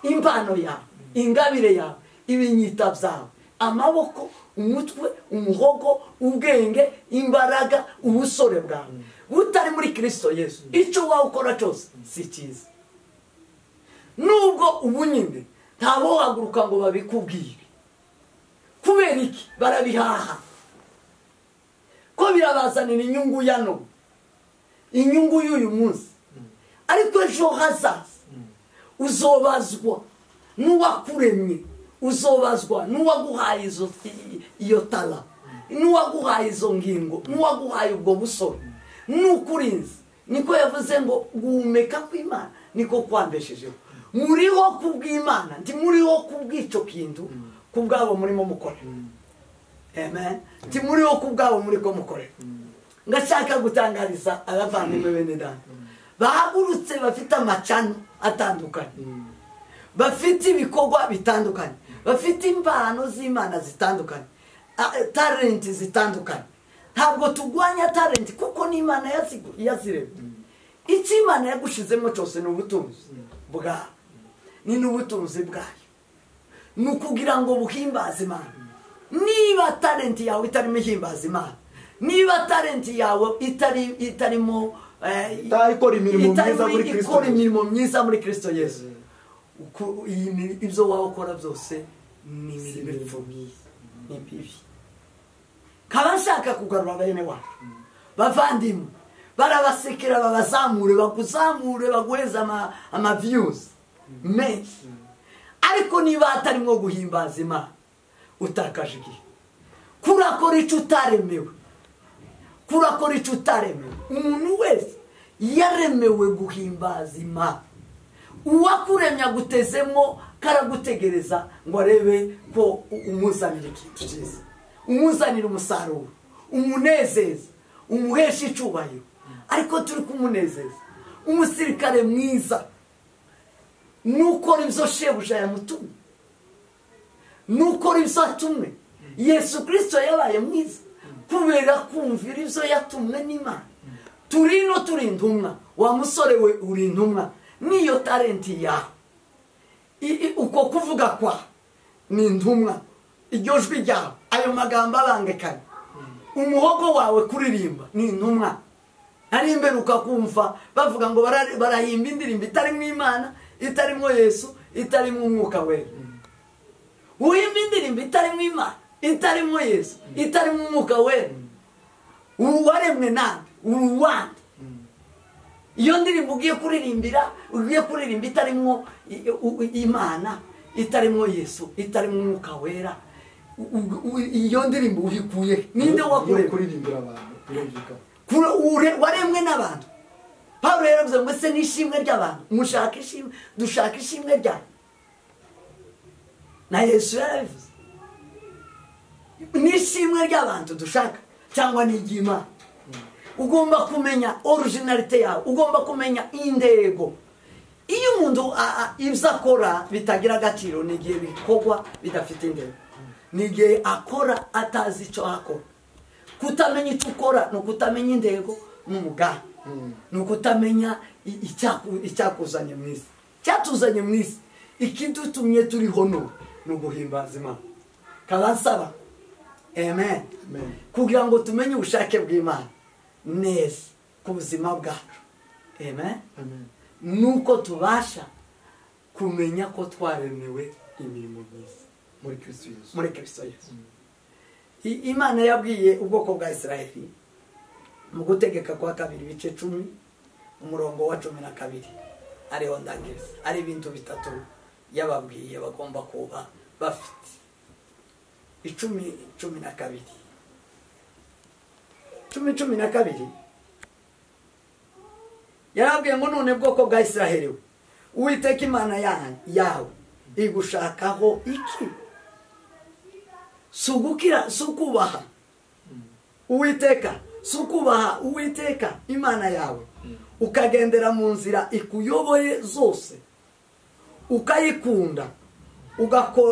Speaker 2: impano yawe, ingabire yawe, ibinyita byawe, amaboko, umutwe, umuhogo, ubwenge, imbaraga, ubusore bwawe butari muri Kristo Yesu, icyo wawukora cyose si cyiza. Nubwo ubu nyine ntabo haguruka ngo babikubwire. Kubera iki? Barabihaha ko birabazanira inyungu ya none, inyungu y'uyu munsi, ariko ejo hazaza uzobazwa n'uwakuremye, uzobazwa n'uwaguhaye iyo tala, n'uwaguhaye izo ngingo, n'uwaguhaye ubwo busore, n'ukurinze. Niko yavuze ngo guhumeka kw'Imana niko kwambeshejeho. Muriho kubw'Imana, ndi muriho kubw'icyo kintu kubwabo murimo mukora. Amen. Ndi muriho kubwabo muriko mukora. Ngashaka gutangariza abavandimwe bene data bahagurutse bafite amacano atandukanye, bafite ibikorwa bitandukanye, bafite impano z'Imana zitandukanye, talenti zitandukanye. Ntabwo tugwanya talenti kuko n'Imana yaziremye. Icyo Imana yagushizemo cyose ni ubutunzi bwawe, ni n'ubutunzi bwayo, ni ukugira ngo buhimbaze Imana. Niba talenti yawe itarimo ihimbaza Imana, niba talenti yawe itarimo ikora imirimo myiza muri Kristo Yesu, ibyo waba ukora byose ni imirimo myiza, ni bibi. Kaba nshaka kugarura bene wacu bavandimwe, barabasekera babazamure, bakuzamure, baguheza ama-views menshi, ariko niba hatarimo guhimbaza Imana utakaje igihe. Kurakora icyo utaremewe, kurakora icyo utaremewe. Umuntu wese yaremewe guhimbaza Imana. Uwakuremya gutezemo karagutegereza ngo arebe ko umuzanira ikintu cyiza, umuzanira umusaruro, umunezeza, umuhesha icyubahiro. Ariko turi kumunezeza umusirikare mwiza, nukora ibyo shebuja yamutumye, nukora ibyo atumwe. Yesu Kristo yabaye mwiza kubera kumvira ibyo yatumwe n'Imana. Turino turi intumwa, wa musore we uri intumwa, niyo talenti yawe, uko kuvuga kwa ni intumwa, iryo jwi ryawe, ayo magambo abangekanye, umuhogo wawe kuririmba ni intumwa. Ari imbere ukakumva bavuga ngo barahimba indirimbo itarimo Imana, itarimo Yesu, itarimo Umwuka Wera. Uhimba indirimbo itarimo Imana, itarimo Yesu, itarimo Umwuka Wera, uwaremwe nande, uruwande. Iyo ndirimbo ugiye kuririmba itarimo Imana, itarimo Yesu, itarimo Umwuka Wera, iyo ndirimbo uyikuye ninde wakuremye?
Speaker 1: Kuririmbira abantu birumvika.
Speaker 2: Waremwe n'abantu. Pawulo yaravuze ngo se n'ishimwe ry'abantu, mushaka ishimwe, dushaka ishimwe ryayo. Na Yesu yarabivuze, n'ishimwe ry'abantu dushaka cyangwa n'iry'Imana. Ugomba kumenya originalite yawe, ugomba kumenya indego. Iyo umuntu ibyo akora bitagira agaciro, ni igihe bikorwa bidafite indego, ni igihe akora atazi icyo akora. Kutamenya icyo ukora ni ukutamenya indego n'umugambi, ni ukutamenya icyakuzanye mu isi. Cyatuzanye mu isi, ikidutumye turiho ni uguhimbaza Imana. Kabasaba, amen, kugira ngo tumenye ubushake bw'Imana neza ku buzima bwacu, amen, nuko tubasha kumenya ko twaremewe imirimo myiza muri Kristo Yesu. Imana yabwiye ubwoko bwa Israeli mu gutegeka kwa 2:10 umurongo wa 12, ariho ndangiriza, ari ibintu bitatu yababwiye bagomba kuba bafite. 10:12 yarabwiye ngo none bwoko bwa Israeli, Uwiteka Imana yawe igushakaho iki? Sukubaha Uwiteka, sukubaha Uwiteka Imana yawe, ukagendera mu nzira ikuyoboye zose, ukayikunda,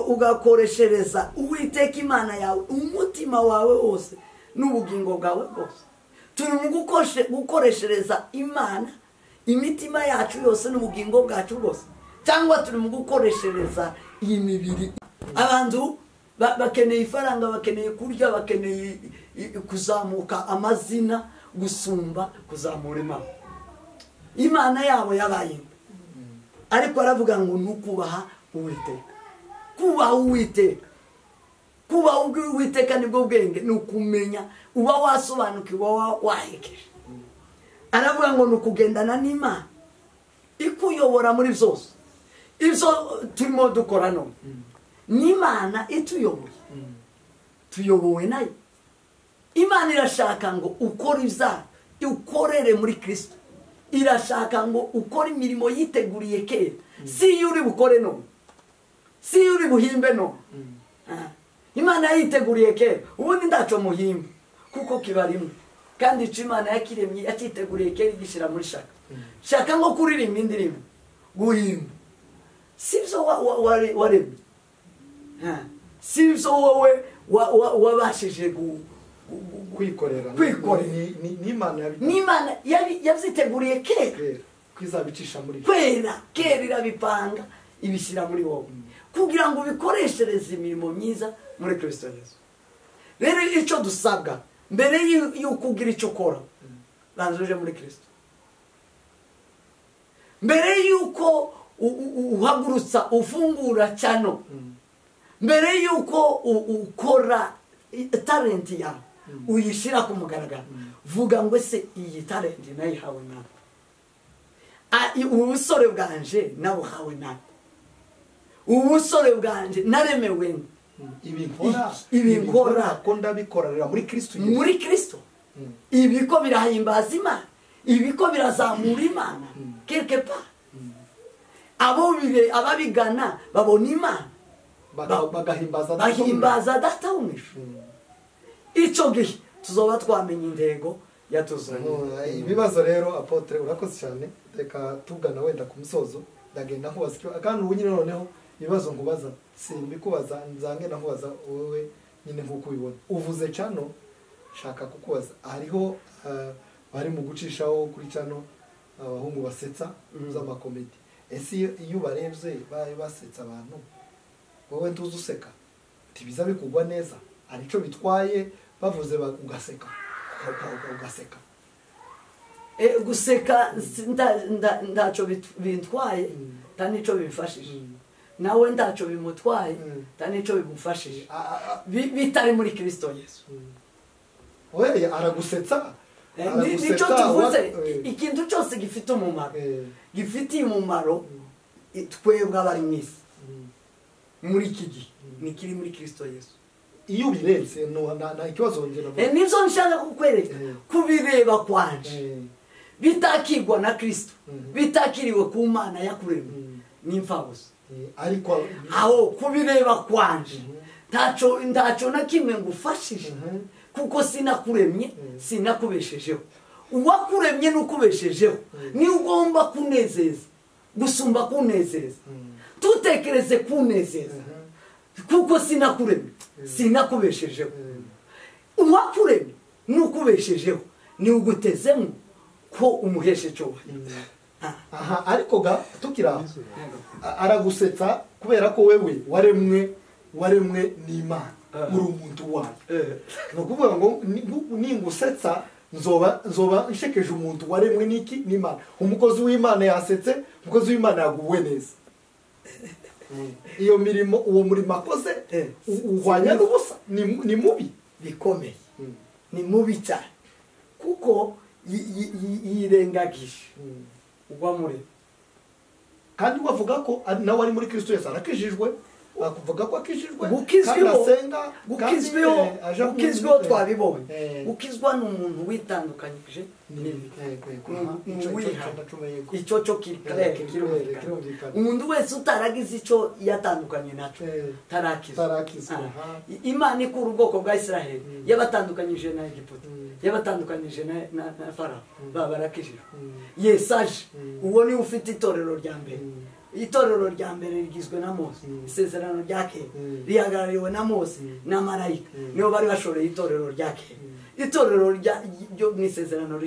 Speaker 2: ugakoreshereza Uwiteka Imana yawe umutima wawe wose n'ubugingo bwawe bwose. turi mu gukoreshereza imana imitima yacu yose n'ubugingo bwacu bwose, cyangwa turi mu gukoreshereza iyi mibiri. Abantu bakeneye ifaranga, bakeneye kurya, bakeneye kuzamuka amazina gusumba kuzamura imana. Imana yabo yabaye, ariko aravuga ngo nukubaha Uwiteka. Kubaha Uwiteka, kubaha Uwiteka nibwo bwenge, nukumenya, uba wasobanukiwe, wahekeje. Aravuga ngo nukugendana n'Imana ikuyobora muri byose. Ibyo turimo dukora none n'Imana ituyoboye, tuyobowe nayo. Imana irashaka ngo ukore ibyaha, ukorere muri Kristo. Irashaka ngo ukore imirimo yiteguriye kera, si uri bukore none, si uri buhimbe none. Imana yiteguriye kera, ubundi ndaco muhimbe kuko kibarimo. Kandi ico Imana yakiremye yakiteguriye kera igishira muri shaka. Shaka ngo kuririmba indirimbo, guhimba. Sivyo waremye. Sivyo wowe wabashije
Speaker 1: kwikorera. N'Imana
Speaker 2: yavyiteguriye kera
Speaker 1: kwizabicisha muri
Speaker 2: kera irabipanga ibishyira muri wowe kugira ngo bikoreshereze imirimo myiza muri Kristo Yesu. Rero icyo dusabwa mbere y'uko ugira icyo ukora, banza uje muri Kristo. Mbere y'uko uhagurutsa ufungura cyano, mbere y'uko ukora talenti yawe uyishyira ku mugaragaro, vuga ngo ese iyi talenti nayihawe nawe, ubusore bwanje nabuhawe nawe, ubusore bwanje naremewe ibi nkora
Speaker 1: ko ndabikorera muri Kristo Yesu.
Speaker 2: Muri Kristo ibi ko birahimbaza Imana, ibi ko birazamura Imana quelque part. Ababigana babona Imana bagahimbaza data w'umwisho. Icyo gihe tuzoba twamenye intego yatuzanye.
Speaker 1: Ibibazo rero Apotre urakoze cyane, reka tugana wenda ku musozo. Ndagenda nkubaza kandi ubu nyine noneho ibibazo ngubaza simbikubaza, nzange nakubaza wowe nyine nkuko ubibona. Uvuze cyano, shaka kukubaza, hariho bari mu gucishaho kuri cyano abahungu basetsa z'amakomedi. Ese iyo barebye basetsa abantu, wowe ntuzi useka, tibiza bikugwa neza, arico bitwaye bavuze ugaseka ugaseka.
Speaker 2: Guseka ndaco bintwaye tanico bimfashije, nawe ndaco bimutwaye tanico bimufashije, bitari muri Kristo Yesu.
Speaker 1: Oye aragusetsa,
Speaker 2: nico tuvuze. Ikintu cyose gifite umumaro, gifitiye umumaro twebwe abari mwisi muri iki gihe nikiri muri Kristo Yesu.
Speaker 1: Iyo ubirenze na ikibazo ngena
Speaker 2: nizo nshaka kukwereka kubireba kwanje bitakigwa na Kristo, bitakiriwe ku Mana yakuremye n'imfabusa.
Speaker 1: Ariko
Speaker 2: aho kubireba kwanje ndaco na kimwe ngufashije, kuko sinakuremye sinakubeshejeho. Uwakuremye n'ukubeshejeho ni ugomba kunezeza gusumba kunezeza. Tutekereze kunezeza kuko sinakuremye sinakubeshejeho. Uwakuremye n'ukubeshejeho ni ugutezemo ko umuheshe cyo.
Speaker 1: Aha ariko tukira aragusetsa kubera ko wewe waremwe n'Imana, uri umuntu wayo. No kuvuga ngo ningusetsa nzoba nshekeje umuntu waremwe n'Imana. Umukozi w'Imana yasetse, umukozi w'Imana yaguwe neza. Iyo mirimo uwo murimo akoze uhwanya n'ubusa, ni mubi
Speaker 2: bikomeye, ni mubi cyane kuko yirengagije ugwamure.
Speaker 1: Kandi wavuga ko nawe ari muri Kristo Yesu arakijijwe, bakuvuga ko akijijwe,
Speaker 2: gukizweho twabibonye. Gukizwa n'umuntu witandukanyije icyo cyo kirumvikana. Umuntu wese utaragize icyo yatandukanye nacyo tarakizwa. Imana ikura ubwoko bwa Israheli yabatandukanyije na Egiputa, yabatandukanyije na Farawo, barakijijwe. Yesu aje, uwo ni ufite itorero rya mbere, itorero rya mbere rigizwe na Mose isezerano rya kera rihagarariwe na Mose na marayika nibo bari bashoreye itorero rya kera itorero ryo mu isezerano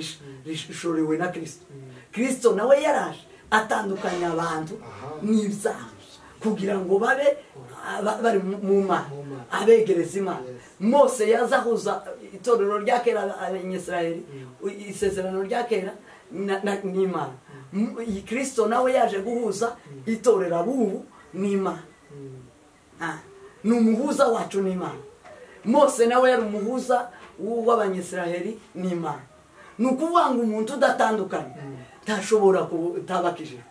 Speaker 2: rishorewe na Kristo nawe yaraje atandukanya abantu n'ibyaha kugira ngo babe bari mu Mana abegereza Imana. Mose yazahuza itorero rya kera abanyisirayeli isezerano rya kera n'Imana. Kristo nawe yaje guhuza itorero abubu n'Imana. Ni umuhuza wacu n'Imana. Mose nawe yari umuhuza w'abanyisirayeli n'Imana. Ni ukuvuga ngo umuntu udatandukanye ntashobora kutabakijijwe.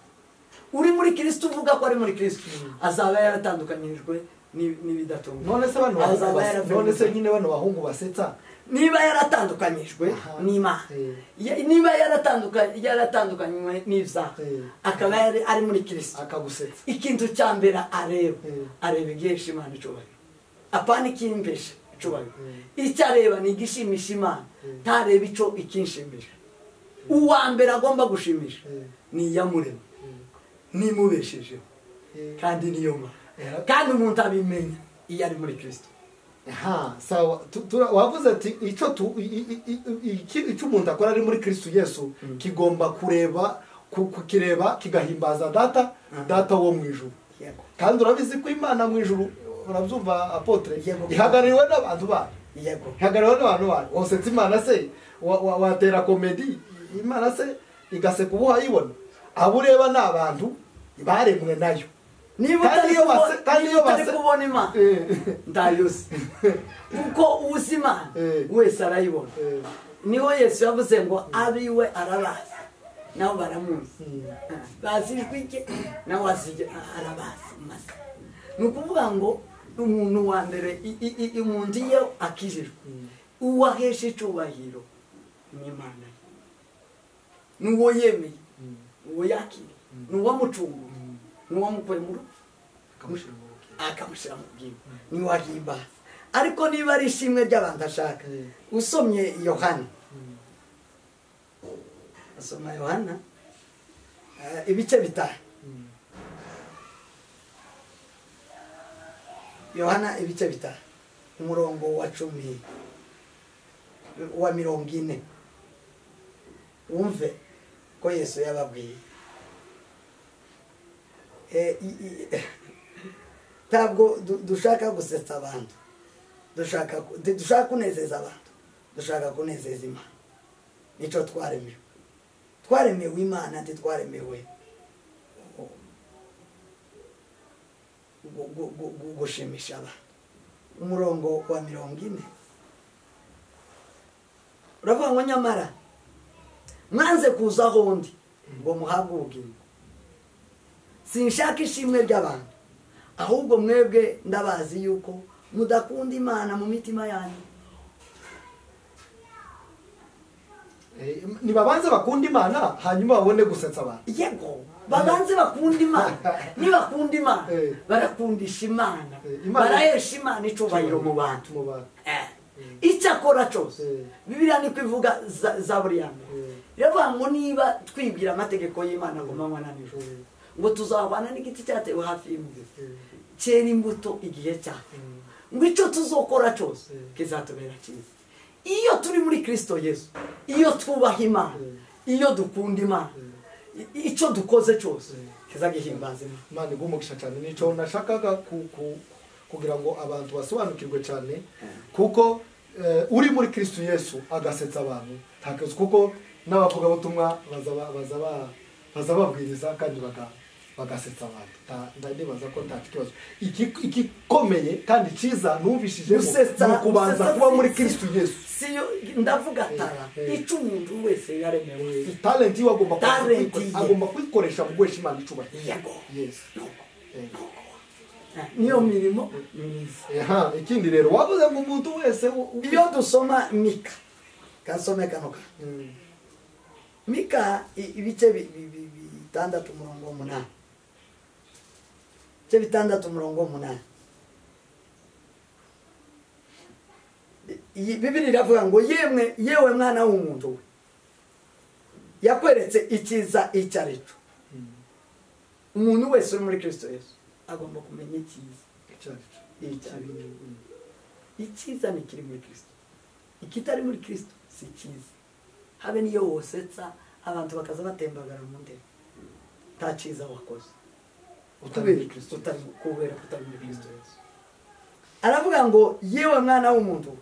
Speaker 2: Uri muri Kristo uvuga ko ari muri Kristo azaba yaratandukanyijwe n'ibidatunganye.
Speaker 1: None se nyine bano bahungu basetsa
Speaker 2: niba yaratandukanyijwe n'Imana, niba yaratandukanywe n'ibyaha akaba ari muri Kristo
Speaker 1: akagusetsa,
Speaker 2: ikintu cya mbere areba igihesha Imana icyubahiro, apana ikimbesha icyubahiro. Icyo areba ni igishimisha Imana, ntareba icyo ikinshimisha. Uwa mbere agomba gushimisha ni iyamurema, nimubeshejeho kandi niyo Mana, kandi umuntu abimenya iyo ari muri Kristo.
Speaker 1: Sawa, wavuze ati icyo umuntu akora ari muri Kristo Yesu kigomba kukireba kigahimbaza data wo mu ijuru. Kandi urabizi ko Imana mu ijuru, urabyumva apotre, ihagarariwe n'abantu bayo. Ihagarariwe n'abantu bayo. Wasetse Imana se watera komedi Imana se igaseka ubu hayibona. Abo ureba ni abantu baremwe nayo.
Speaker 2: Niba utari kubona Imana ndayuze kuko uzi Imana wese arayibona. Niho Yesu yavuze ngo abiwe arabazi nabo baramuzi, bazi ijwi rye nawe arabazi. Ni ukuvuga ngo umuntu wa mbere umuntu iyo akijijwe uwahesha icyubahiro ni Imana, n'uwo yemeye, n'uwo yakiriye, n'uwo mucunguye, n'uwo mukuye mu rupfu akamushyira mu bwiza, niwe ahimbaza. Ariko niba ari ishimwe ry'abantu ashaka, usomye Yohana, asoma Yohana ibice 5, Yohana ibice 5 umurongo wa 10 wa 40, wumve ko Yesu yababwiye. Ntabwo dushaka gusetsa abantu, dushaka kunezeza abantu, dushaka kunezeza Imana. Nicyo twaremewe Imana, ntitwaremewe gushimisha abantu. Umurongo wa 40 uravuga ngo nyamara mwanze kuza aho ndi ngo muhabwe ubugingo. Sinshaka ishimwe ry'abantu, ahubwo mwebwe ndabazi yuko mudakunda Imana mu mitima yanyu.
Speaker 1: Nibabanze bakunda Imana hanyuma babone gusetsa abantu.
Speaker 2: Yego, babanze bakunda Imana. Nibakunda Imana barakundisha Imana, barahesha Imana icyubahiro mu bantu. Icyakora cyose Bibiliya niko ivuga Zaburi ya mbere iravuga ngo niba twibwira amategeko y'Imana ngo manywa na nijoro, ngo tuzabana n'igiti cyatewe hafi y'umugezi cyera imbuto igihe cyane, ngo icyo tuzokora cyose kizatubera cyiza. Iyo turi muri Kristo Yesu, iyo twubaha Imana, iyo dukunda Imana, icyo dukoze cyose kizagihimbaza
Speaker 1: Imana. Igumugisha cyane. Nicyo nashakaga kugira ngo abantu basobanukirwe cyane, kuko uri muri Kristo Yesu agasetsa abantu ntakazi, kuko n'abavuga butumwa baza babwiriza kandi bagasetsa abantu. Ndibaza ko nta kibazo. Igikomeye kandi cyiza numvishije mu kubanza kuba muri Kristo Yesu.
Speaker 2: Ndavuga tara icyo umuntu wese yaremewe,
Speaker 1: talent yiwe agomba kwikoresha mu guhesha Imana icyubahiro.
Speaker 2: Yego,
Speaker 1: yes,
Speaker 2: niyo mirimo myiza.
Speaker 1: Ikindi rero wavuze ngo umuntu wese
Speaker 2: iyo dusoma Mika, kasome kanoka Mika ibice 6 umurongo 8, ibice 6 umurongo 8. Bibiliya iravuga ngo yewe mwana w'umuntu we yakweretse ikiza icyo ari cyo, umuntu wese uri muri Kristo Yesu agomba kumenya icyiza icyiza ni kiri muri Kristo, ikitari muri Kristo si cyiza. Habe niyo wosetsa abantu bakaza batembagara mu ndege, nta cyiza wakoze utari Kristo, kubera kutari muri Kristo Yesu. Aravuga ngo yewe mwana w'umuntu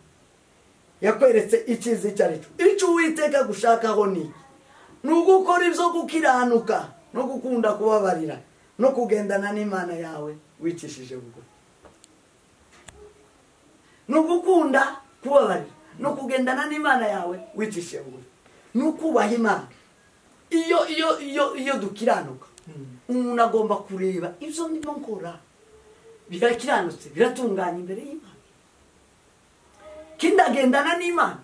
Speaker 2: yakweretse icyiza icyo ari cyo. Icyo Uwiteka gushakaho ni ugukora ibyo gukiranuka no gukunda kubabarira no kugendana n'Imana yawe wicishije bugufi. No gukunda kubabarira no kugendana n'Imana yawe wicishije bugufi. No kubaha Imana. Iyo dukiranuka umuntu agomba kureba ibyo ndimo nkora birakiranutse, biratunganya imbere y'Imana. Kindagendana n'Imana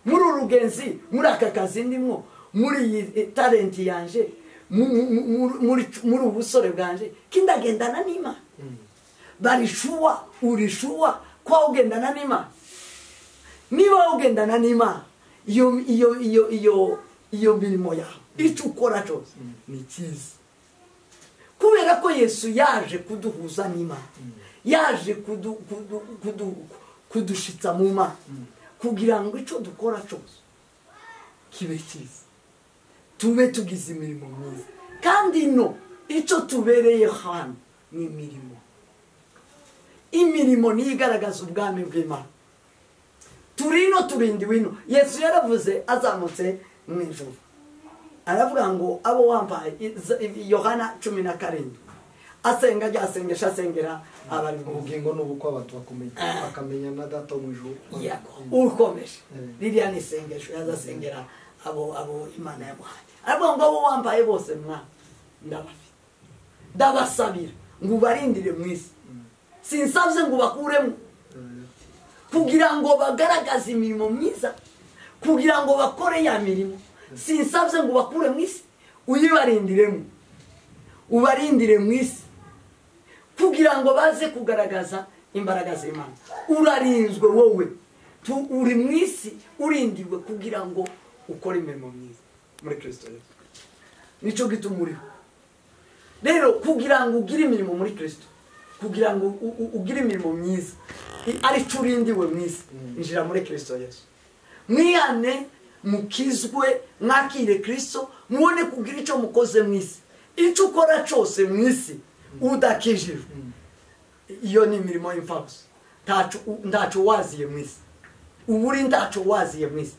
Speaker 2: muri urugenzi, muri aka kazi ndimo, muri iyi talenti yanje, muri ubusore bwanje, kindagendana n'Imana. Barishuwa urishuwa kwa ugendana n'Imana. Niba ugendana n'Imana, iyo mirimo yawe icyo ukora cyose ni cyiza, kubera ko Yesu yaje kuduhuza n'Imana, yaje kudushitsa mu Mana, kugira ngo icyo dukora cyose kibe cyiza, tube tugize imirimo myiza. Kandi no icyo tubereye hano ni imirimo niyo igaragaza ubwami bw'Imana. Turino turindi wino. Yesu yaravuze azamutse mu ijuru, aravuga ngo abo wambaye, Yohana 17, asenga ryasengesha asengera abari mu
Speaker 1: ubugingo n'ubukwa abantu bakamenya na data mu ijuru.
Speaker 2: Ukomeje ririya ni isengesho yazasengera abo Imana yamuhaye. Aravuga ngo abo wambaye bose mwana ndabasabira ngo ubarindire mu isi, sinsabye ngo bakuremo, kugira ngo bagaragaze imirimo myiza, kugira ngo bakore ya mirimo. Sinsabye ngo bakure mu isi, ubarindire mu isi, kugira ngo baze kugaragaza imbaraga z'Imana. Urarinzwe wowe, uri mu isi urindiwe kugira ngo ukore imirimo myiza muri Kristo Yesu. Nicyo gituma uriho rero, kugira ngo ugire imirimo muri Kristo, kugira ngo ugire imirimo myiza ari cyo urindiwe mu isi, injira muri Kristo Yesu. Mwihane, mukizwe, mwakire Kristo, mubone kugira icyo mukoze mu isi. Icyo ukora cyose mu isi udakijijwe, iyo ni imirimo y'imfabusa, ntacyo waziye mu isi. Uburi ntacyo waziye mu isi.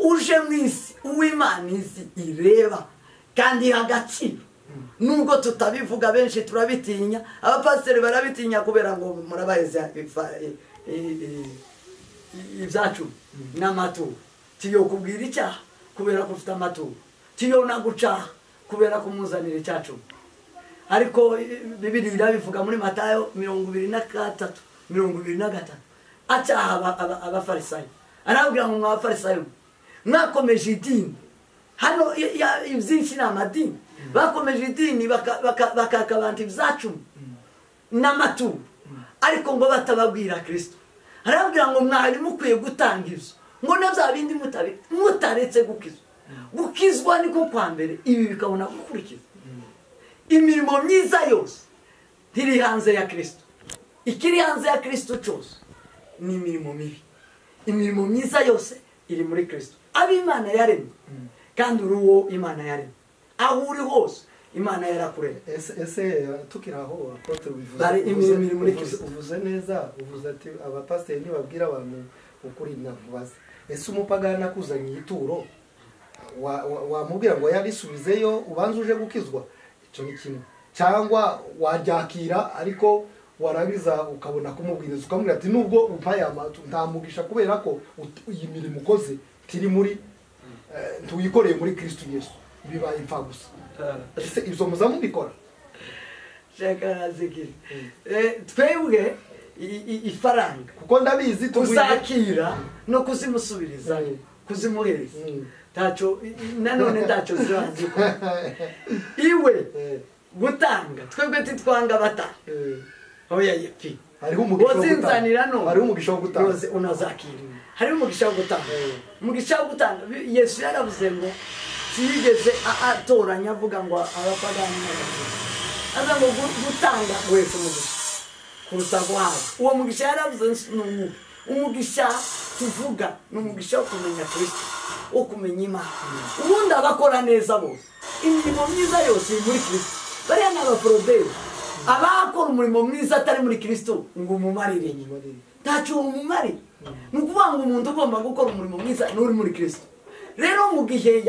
Speaker 2: Uje mu isi uw'Imana izi ireba kandi iha agaciro. Nubwo tutabivuga, benshi turabitinya, abapasiteri barabitinya kubera ngo murabaheza ibyacu n'amaturo. Tiyo kubwira icyaha kubera ko ufite amaturo, tiyo nagucaha kubera kumuzanira icyacu. Ariko Bibiliya irabivuga muri Matayo 23:25, acyaha abafarisayo. Arabwira ngo mw'abafarisayo mwakomeje idini, hano ibyinshi ni amadini, bakomeje idini bakaka abantu ibyacu n'amaturo, ariko ngo batababwira Kristo. Arabwira ngo mwari mukwiye gutanga ibyo, ngo na bya bindi mutaretse gukizwa. Gukizwa niko kwa mbere, ibi bikabona gukurikiza. Imirimo myiza yose ntiri hanze ya Kristo. Ikiri hanze ya Kristo cyose ni imirimo mibi. Imirimo myiza yose iri muri Kristo. Ab'Imana yaremye, kandi uri uwo Imana yaremye. Aho uri hose Imana yarakuremye.
Speaker 1: Ese tukiraho apotre uvuze neza, uvuze ati abapasiteri ntibabwira abantu ukuri navubaze. Ese umupagana akuzanye ituro wamubwira ngo yarisubizeyo ubanze uje gukizwa? Icyo ni kimwe. Cyangwa waryakira ariko warabiza ukabona kumubwiriza ukamubwira ati nubwo umpaye amatu ndamugisha kubera ko iyi mirimo ukoze tiri muri tuyikoreye muri Kristo Yesu, bibaye impfa gusa. Ese ibyo muzamubikora?
Speaker 2: Shaka zikiri twebwe ifaranga
Speaker 1: kuko ndabizi
Speaker 2: kuzakira no kuzimusubiriza, kuzimuhereza tacho nanone tacho ziranzi iwe gutanga. Twebwe titwanga bata oya yepi,
Speaker 1: hariho umugisha wo
Speaker 2: gutanga,
Speaker 1: hariho umugisha wo gutanga,
Speaker 2: unazakira, hariho umugisha wo gutanga. Umugisha wo gutanga Yesu yaravuze ngo siyigeze atoranya avuga ngo abapagani n'abakristo aza ngo gutanga wese umugisha kuruta guhabwa. Uwo mugisha yaravuze ni umugisha tuvuga ni umugisha wo kumenya Kristo, wo kumenya Imana. Ubundi abakora neza bose imirimo myiza yose iri muri Kristo. Bariya ni abaforoderi, abakora umurimo mwiza atari muri Kristo ngo umumarire ntacyo umumari. Ni ukuvuga ngo umuntu ugomba gukora umurimo mwiza n'uri muri Kristo. Rero mu gihe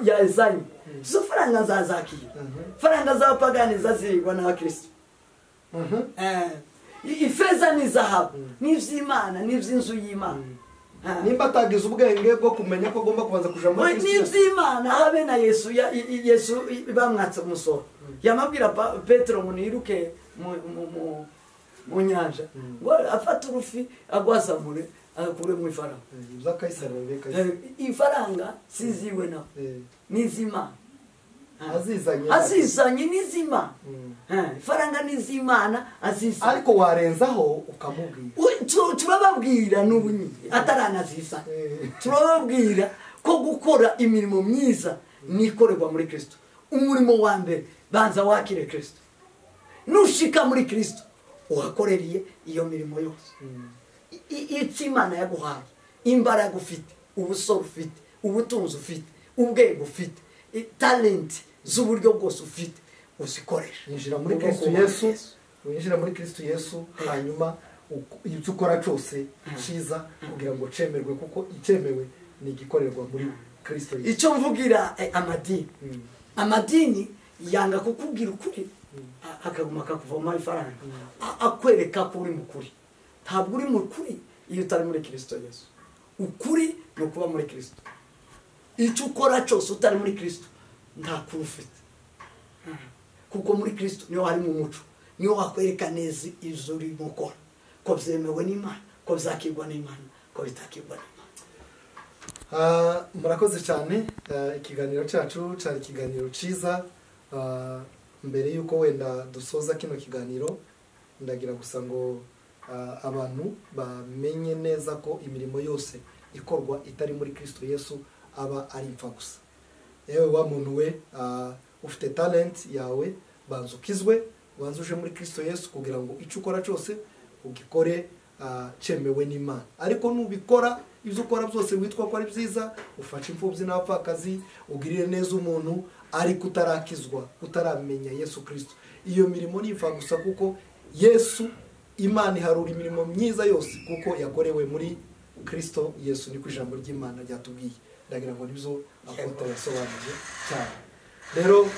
Speaker 2: yazanye zo faranga zazakiye, faranga z'abapagani zazirigwa n'abakristo. Ifeza n'izahabu n'ivy'Imana n'ivy'inzu y'Imana.
Speaker 1: Nimba atagize ubwenge bwo kumenya ko agomba kubanza kuja muri Kristo,
Speaker 2: n'ivy'Imana habe na Yesu bamwatse umusoro. Yamabwira Petero ngo niruke mu nyanja ngo afata urufi agwazamure akure mu ifaranga. Ifaranga siziwe na n'iz'Imana. Azizanye n'iz'Imana. Ifaranga n'iz'Imana azizanye. Ariko
Speaker 1: warenzaho ukamubwira.
Speaker 2: Turababwira n'ubunyi ataranazisa. Turababwira ko gukora imirimo myiza nikorerwa muri Kristo. Umurimo wa mbere banza wakire Kristo. Nushika muri Kristo uhakoreriye iyo mirimo yose. Icyo Imana yaguhaye, imbaraga ufite, ubusoro ufite, ubutunzi ufite, ubwenge ufite, talent z'uburyo bwose ufite uzikoresha.
Speaker 1: Winjira muri Kristo Yesu, winjira muri Kristo Yesu, hanyuma ibyo ukora cyose cyiza kugira ngo cemerwe, kuko icyemewe ni igikorerwa muri Kristo Yesu.
Speaker 2: Icyo mvugira amadini, amadini yanga kukubwira ukuri akaguma akakuvoma ifaranga akwereka ko uri mukuri. Ntabwo uri mukuri iyo utari muri Kristo Yesu. Ukuri no kuba muri Kristo. Icyo ukora cyose utari muri Kristo nta kuri ufite, kuko muri Kristo niho harimo umuco, niho wakwereka neza ibyo uri gukora ko byemewe n'Imana, ko byakirwa n'Imana, ko bitakirwa n'Imana.
Speaker 1: Murakoze cyane. Ikiganiro cyacu cyari ikiganiro cyiza. Mbere yuko wenda dusoza kino kiganiro ndagira gusa ngo abantu bamenye neza ko imirimo yose ikorwa itari muri Kristo Yesu aba ari impfa gusa. Yewe wa muntu we ufite talent yawe banza ukizwe, banza uje muri Kristo Yesu kugira ngo icyo ukora cyose ugikore cyemewe n'Imana. Ariko nubikora ibyo ukora byose witwa ko ari byiza, ufashe imfubyi n'abapfakazi, ugirire neza umuntu, ariko utarakizwa, utaramenya Yesu Kristo, iyo mirimo ni impfa gusa, kuko Yesu Imana iharura imirimo myiza yose kuko yakorewe muri Kristo Yesu. Niko ijambo ry'Imana ryatubwiye. Ndagira ngo nibyo apotre yasobanuje cyane. Rero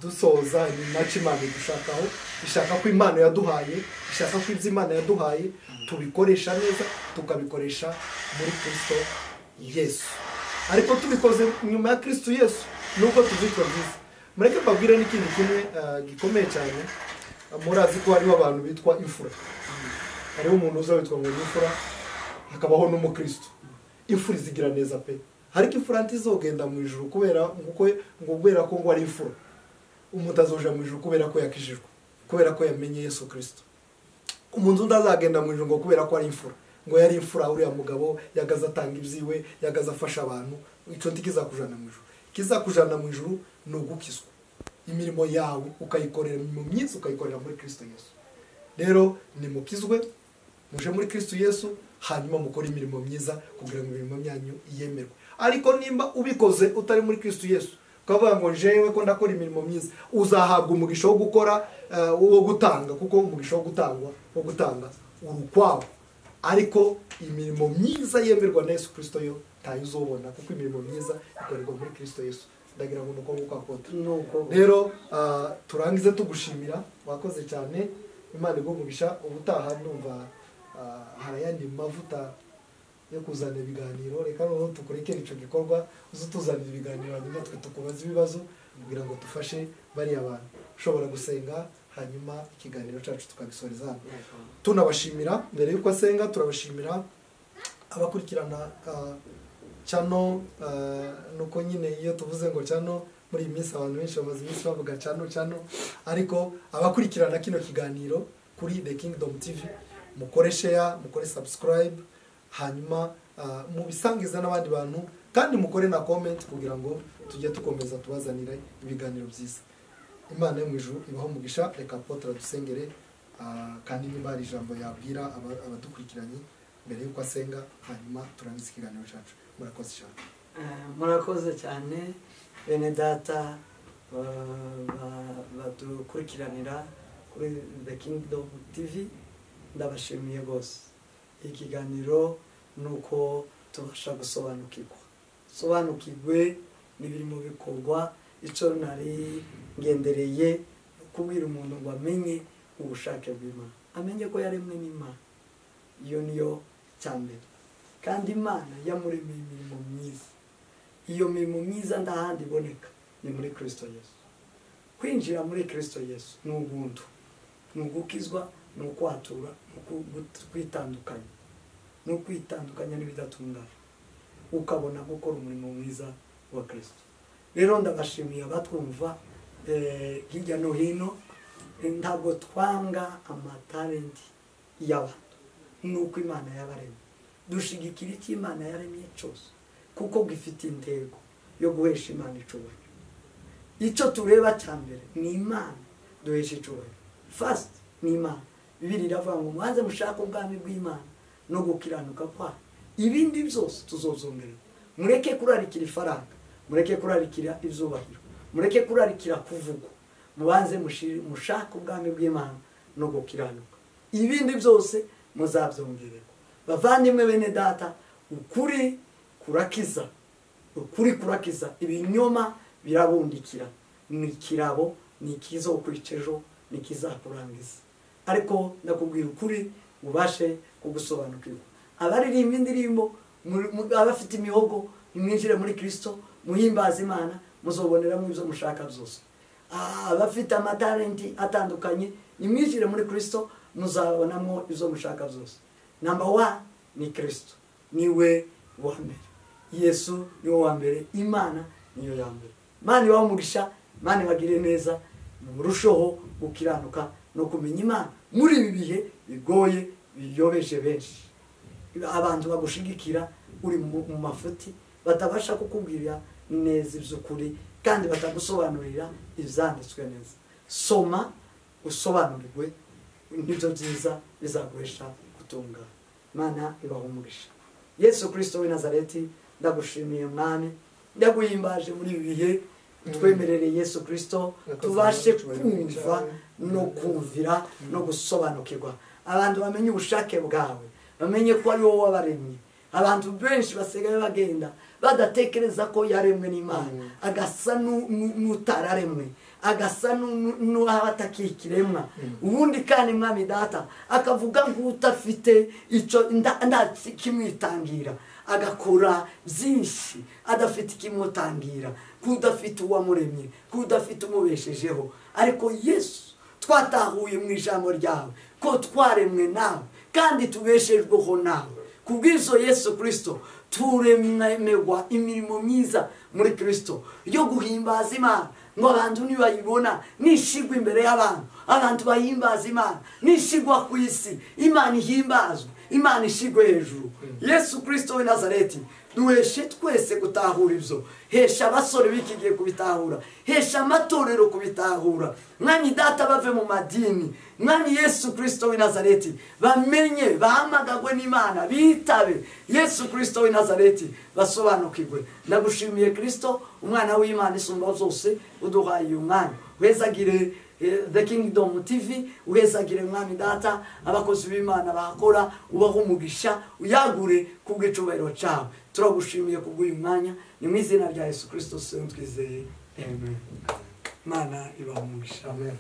Speaker 1: dusoza ni nacyo Imana igushakaho. Ishaka ko Imana yaduhaye, ishaka ko ibyo Imana yaduhaye tubikoresha neza, tukabikoresha muri Kristo Yesu. Ariko tubikoze nyuma ya Kristo Yesu nubwo tuzitwa byiza. Mureke mbabwire n'ikindi kimwe gikomeye cyane. Murazi ko hariho abantu bitwa imfura. Hariho umuntu uza witwa ngo imfura, hakabaho n'umukristo. Imfura zigira neza pe, ariko imfura ntizogenda mu ijuru kubera ko ngo ari imfura. Umuntu azoja mu ijuru kubera ko yakijijwe, kubera ko yamenye Yesu Kristo. Umuntu ndazagenda mu ijuru ngo kubera ko ari imfura, ngo yari imfura uriya mugabo yagaza atanga ibyiwe, yagaza afasha abantu. Icyo ntikizakujana mu ijuru. Kizakujana mu ijuru ni ugukizwa, imirimo yawe ukayikorera, imirimo myiza ukayikorera muri Kristo Yesu. Rero nimukizwe, muje muri Kristo Yesu, hanyuma mukora imirimo myiza kugira ngo imirimo yanyu yemerwe. Ariko nimba ubikoze utari muri Kristo Yesu, ukavuga ngo jewe ko ndakora imirimo myiza, uzahabwa umugisha wo gukora, wo gutanga, kuko umugisha wo gutanga urukwawo. Ariko imirimo myiza yemerwa na Yesu Kristo yo tayo uzobona, kuko imirimo myiza ikorerwa muri Kristo Yesu. Ndagira ngo nuko apotre. Rero turangize tugushimira, wakoze cyane. Imana igumugisha. Ubutaha ndumva harayandi mavuta yo kuzana ibiganiro. Reka noneho tukurekere ico gikorwa, uzutuzana ibiganiro hanyuma twe tukubaza ibibazo kugira ngo dufashe bari abantu. Ushobora gusenga hanyuma ikiganiro cyacu tukagisoreza hano. Tunabashimira mbere yuko asenga, turabashimira abakurikirana channel. Nuko nyine iyo tuvuze ngo channel muri iyi minsi abantu benshi bamaze iminsi bavuga channel, ariko abakurikirana kino kiganiro kuri The Kingdom TV, mukore share, mukore subscribe, hanyuma mubisangiza n'abandi bantu kandi mukore na comment kugira ngo tujye tukomeza tubazanire ibiganiro byiza. Imana yo mu ijuru ibaho umugisha. Reka Apotre dusengere kandi niba hari ijambo yabwira abadukurikiranye mbere yuko asenga, hanyuma turangiza ikiganiro cyacu. Murakoze cyane.
Speaker 2: Murakoze cyane bene data badukurikiranira kuri The Kingdom TV. Ndabashimiye rwose. Ikiganiro nuko tubasha sobanukirwe n'ibirimo bikorwa. Icyo nari ngendereye kubwira umuntu ngo amenye ubushake bw'Imana, amenye ko yaremwe n'Imana. Iyo niyo cyambere, kandi Imana yamuremeye imirimo myiza. Iyo mirimo myiza ndahandi iboneka ni muri Kristo Yesu. Kwinjira muri Kristo Yesu ni ubuntu, ni ugukizwa, ni ukwatura, ni kwitandukanya n'ibidatungana, ukabona gukora umurimo mwiza wa Kristo. Rero ndabashimiye abatwumva hirya no hino. Ntabwo twanga amatalenti y'abantu, nuko Imana yabaremye. Dushigikira icyo Imana yaremye cyose, kuko gifite intego yo guhesha Imana icyubahiro. Icyo tureba cyambere ni Imana duhesha icyubahiro. First ni Imana. Bibiliya iravuga ngo mubanze mushake ubwami bw'Imana no gukiranuka kwayo, ibindi byose tuzozongera. Mureke kurarikira ifaranga, mureke kurarikira ibyubahiro, mureke kurarikira kuvugwa. Mubanze mushake ubwami bw'Imana no gukiranuka, ibindi byose muzabyongererwa. Bavandimwe bene data, ukuri kurakiza, ukuri kurakiza. Ibinyoma birabundikira, ni kirabo, ni kizokwica ejo, ni kizakurangiza. Ariko ndakubwira ukuri ubashe kugusobanukirwa. Abaririmba indirimbo, abafite imihogo, nimwinjire muri Kristo, muhimbaza Imana, muzoboneramo ibyo mushaka byose. Abafite amatalenti atandukanye, nimwinjire muri Kristo, muzabonamo ibyo mushaka byose. Number 1 ni Kristo, niwe wa mbere. Yesu niwe wa mbere, Imana niyo ya mbere. Imana ibahe umugisha, Imana ibagire neza, murusheho gukiranuka no kumenya Imana muri ibi bihe bigoye biyobeje benshi. Abantu bagushigikira uri mu mafuti, batabasha kukubwira neza iby'ukuri kandi batagusobanurira ibyanditswe neza. Soma usobanurirwe, nibyo byiza bizaguhesha gutunga. Imana ibahe umugisha. Yesu Kristo w'i Nazareti, ndagushimiye Mwami, ndaguhimbaje muri ibi bihe. Twemerere Yesu Kristo tubashe kumva no kumvira no gusobanukirwa. Abantu bamenye ubushake bwawe, bamenye ko ari wowe wabaremye. Abantu benshi basigaye bagenda badatekereza ko yaremwe n'Imana, agasa n'utararemwe, agasa n'abatakikiremwa. Ubundi kandi Mwami Data akavuga nk'utafite icyo nda kimwitangira, agakora byinshi adafite ikimutangira, kudafite uwamuremye, kudafite umubeshejeho. Ariko Yesu, twatahuye mu ijambo ryawe ko twaremwe nawe kandi tubeshejweho nawe. Kubw'izo Yesu Kristo turemerwa imirimo myiza muri Kristo yo guhimbaza Imana, ngo abantu nibayibona nishigwa imbere y'abantu, abantu bahimbaza Imana, nishigwa ku isi, Imana ihimbazwe, Imana ishigwe hejuru. Yesu Kristo w'i Nazareti, duheshe twese gutahura ibyo. Hesha abasore bikigiye kubitahura, hesha amatorero kubitahura. Mwami Data, bave mu madini. Mwami Yesu Kristo w'i Nazareti, bamenye, bahamagagwe n'Imana, bitabe Yesu Kristo w'i Nazareti, basobanukirwe. Ndagushimiye Kristo, umwana w'Imana isumba byose, uduhaye uyu mwanya. Wezagire The Kingdom TV, uhezagire Mwami Data, abakozi b'Imana bakora, ubaho umugisha, uyagure kubw'icubahiro cyawe. Turagushimiye kubw'uyu mwanya, ni mu izina rya Yesu Kristo twizeye. Amen. Mana ibahe umugisha.
Speaker 3: Amen.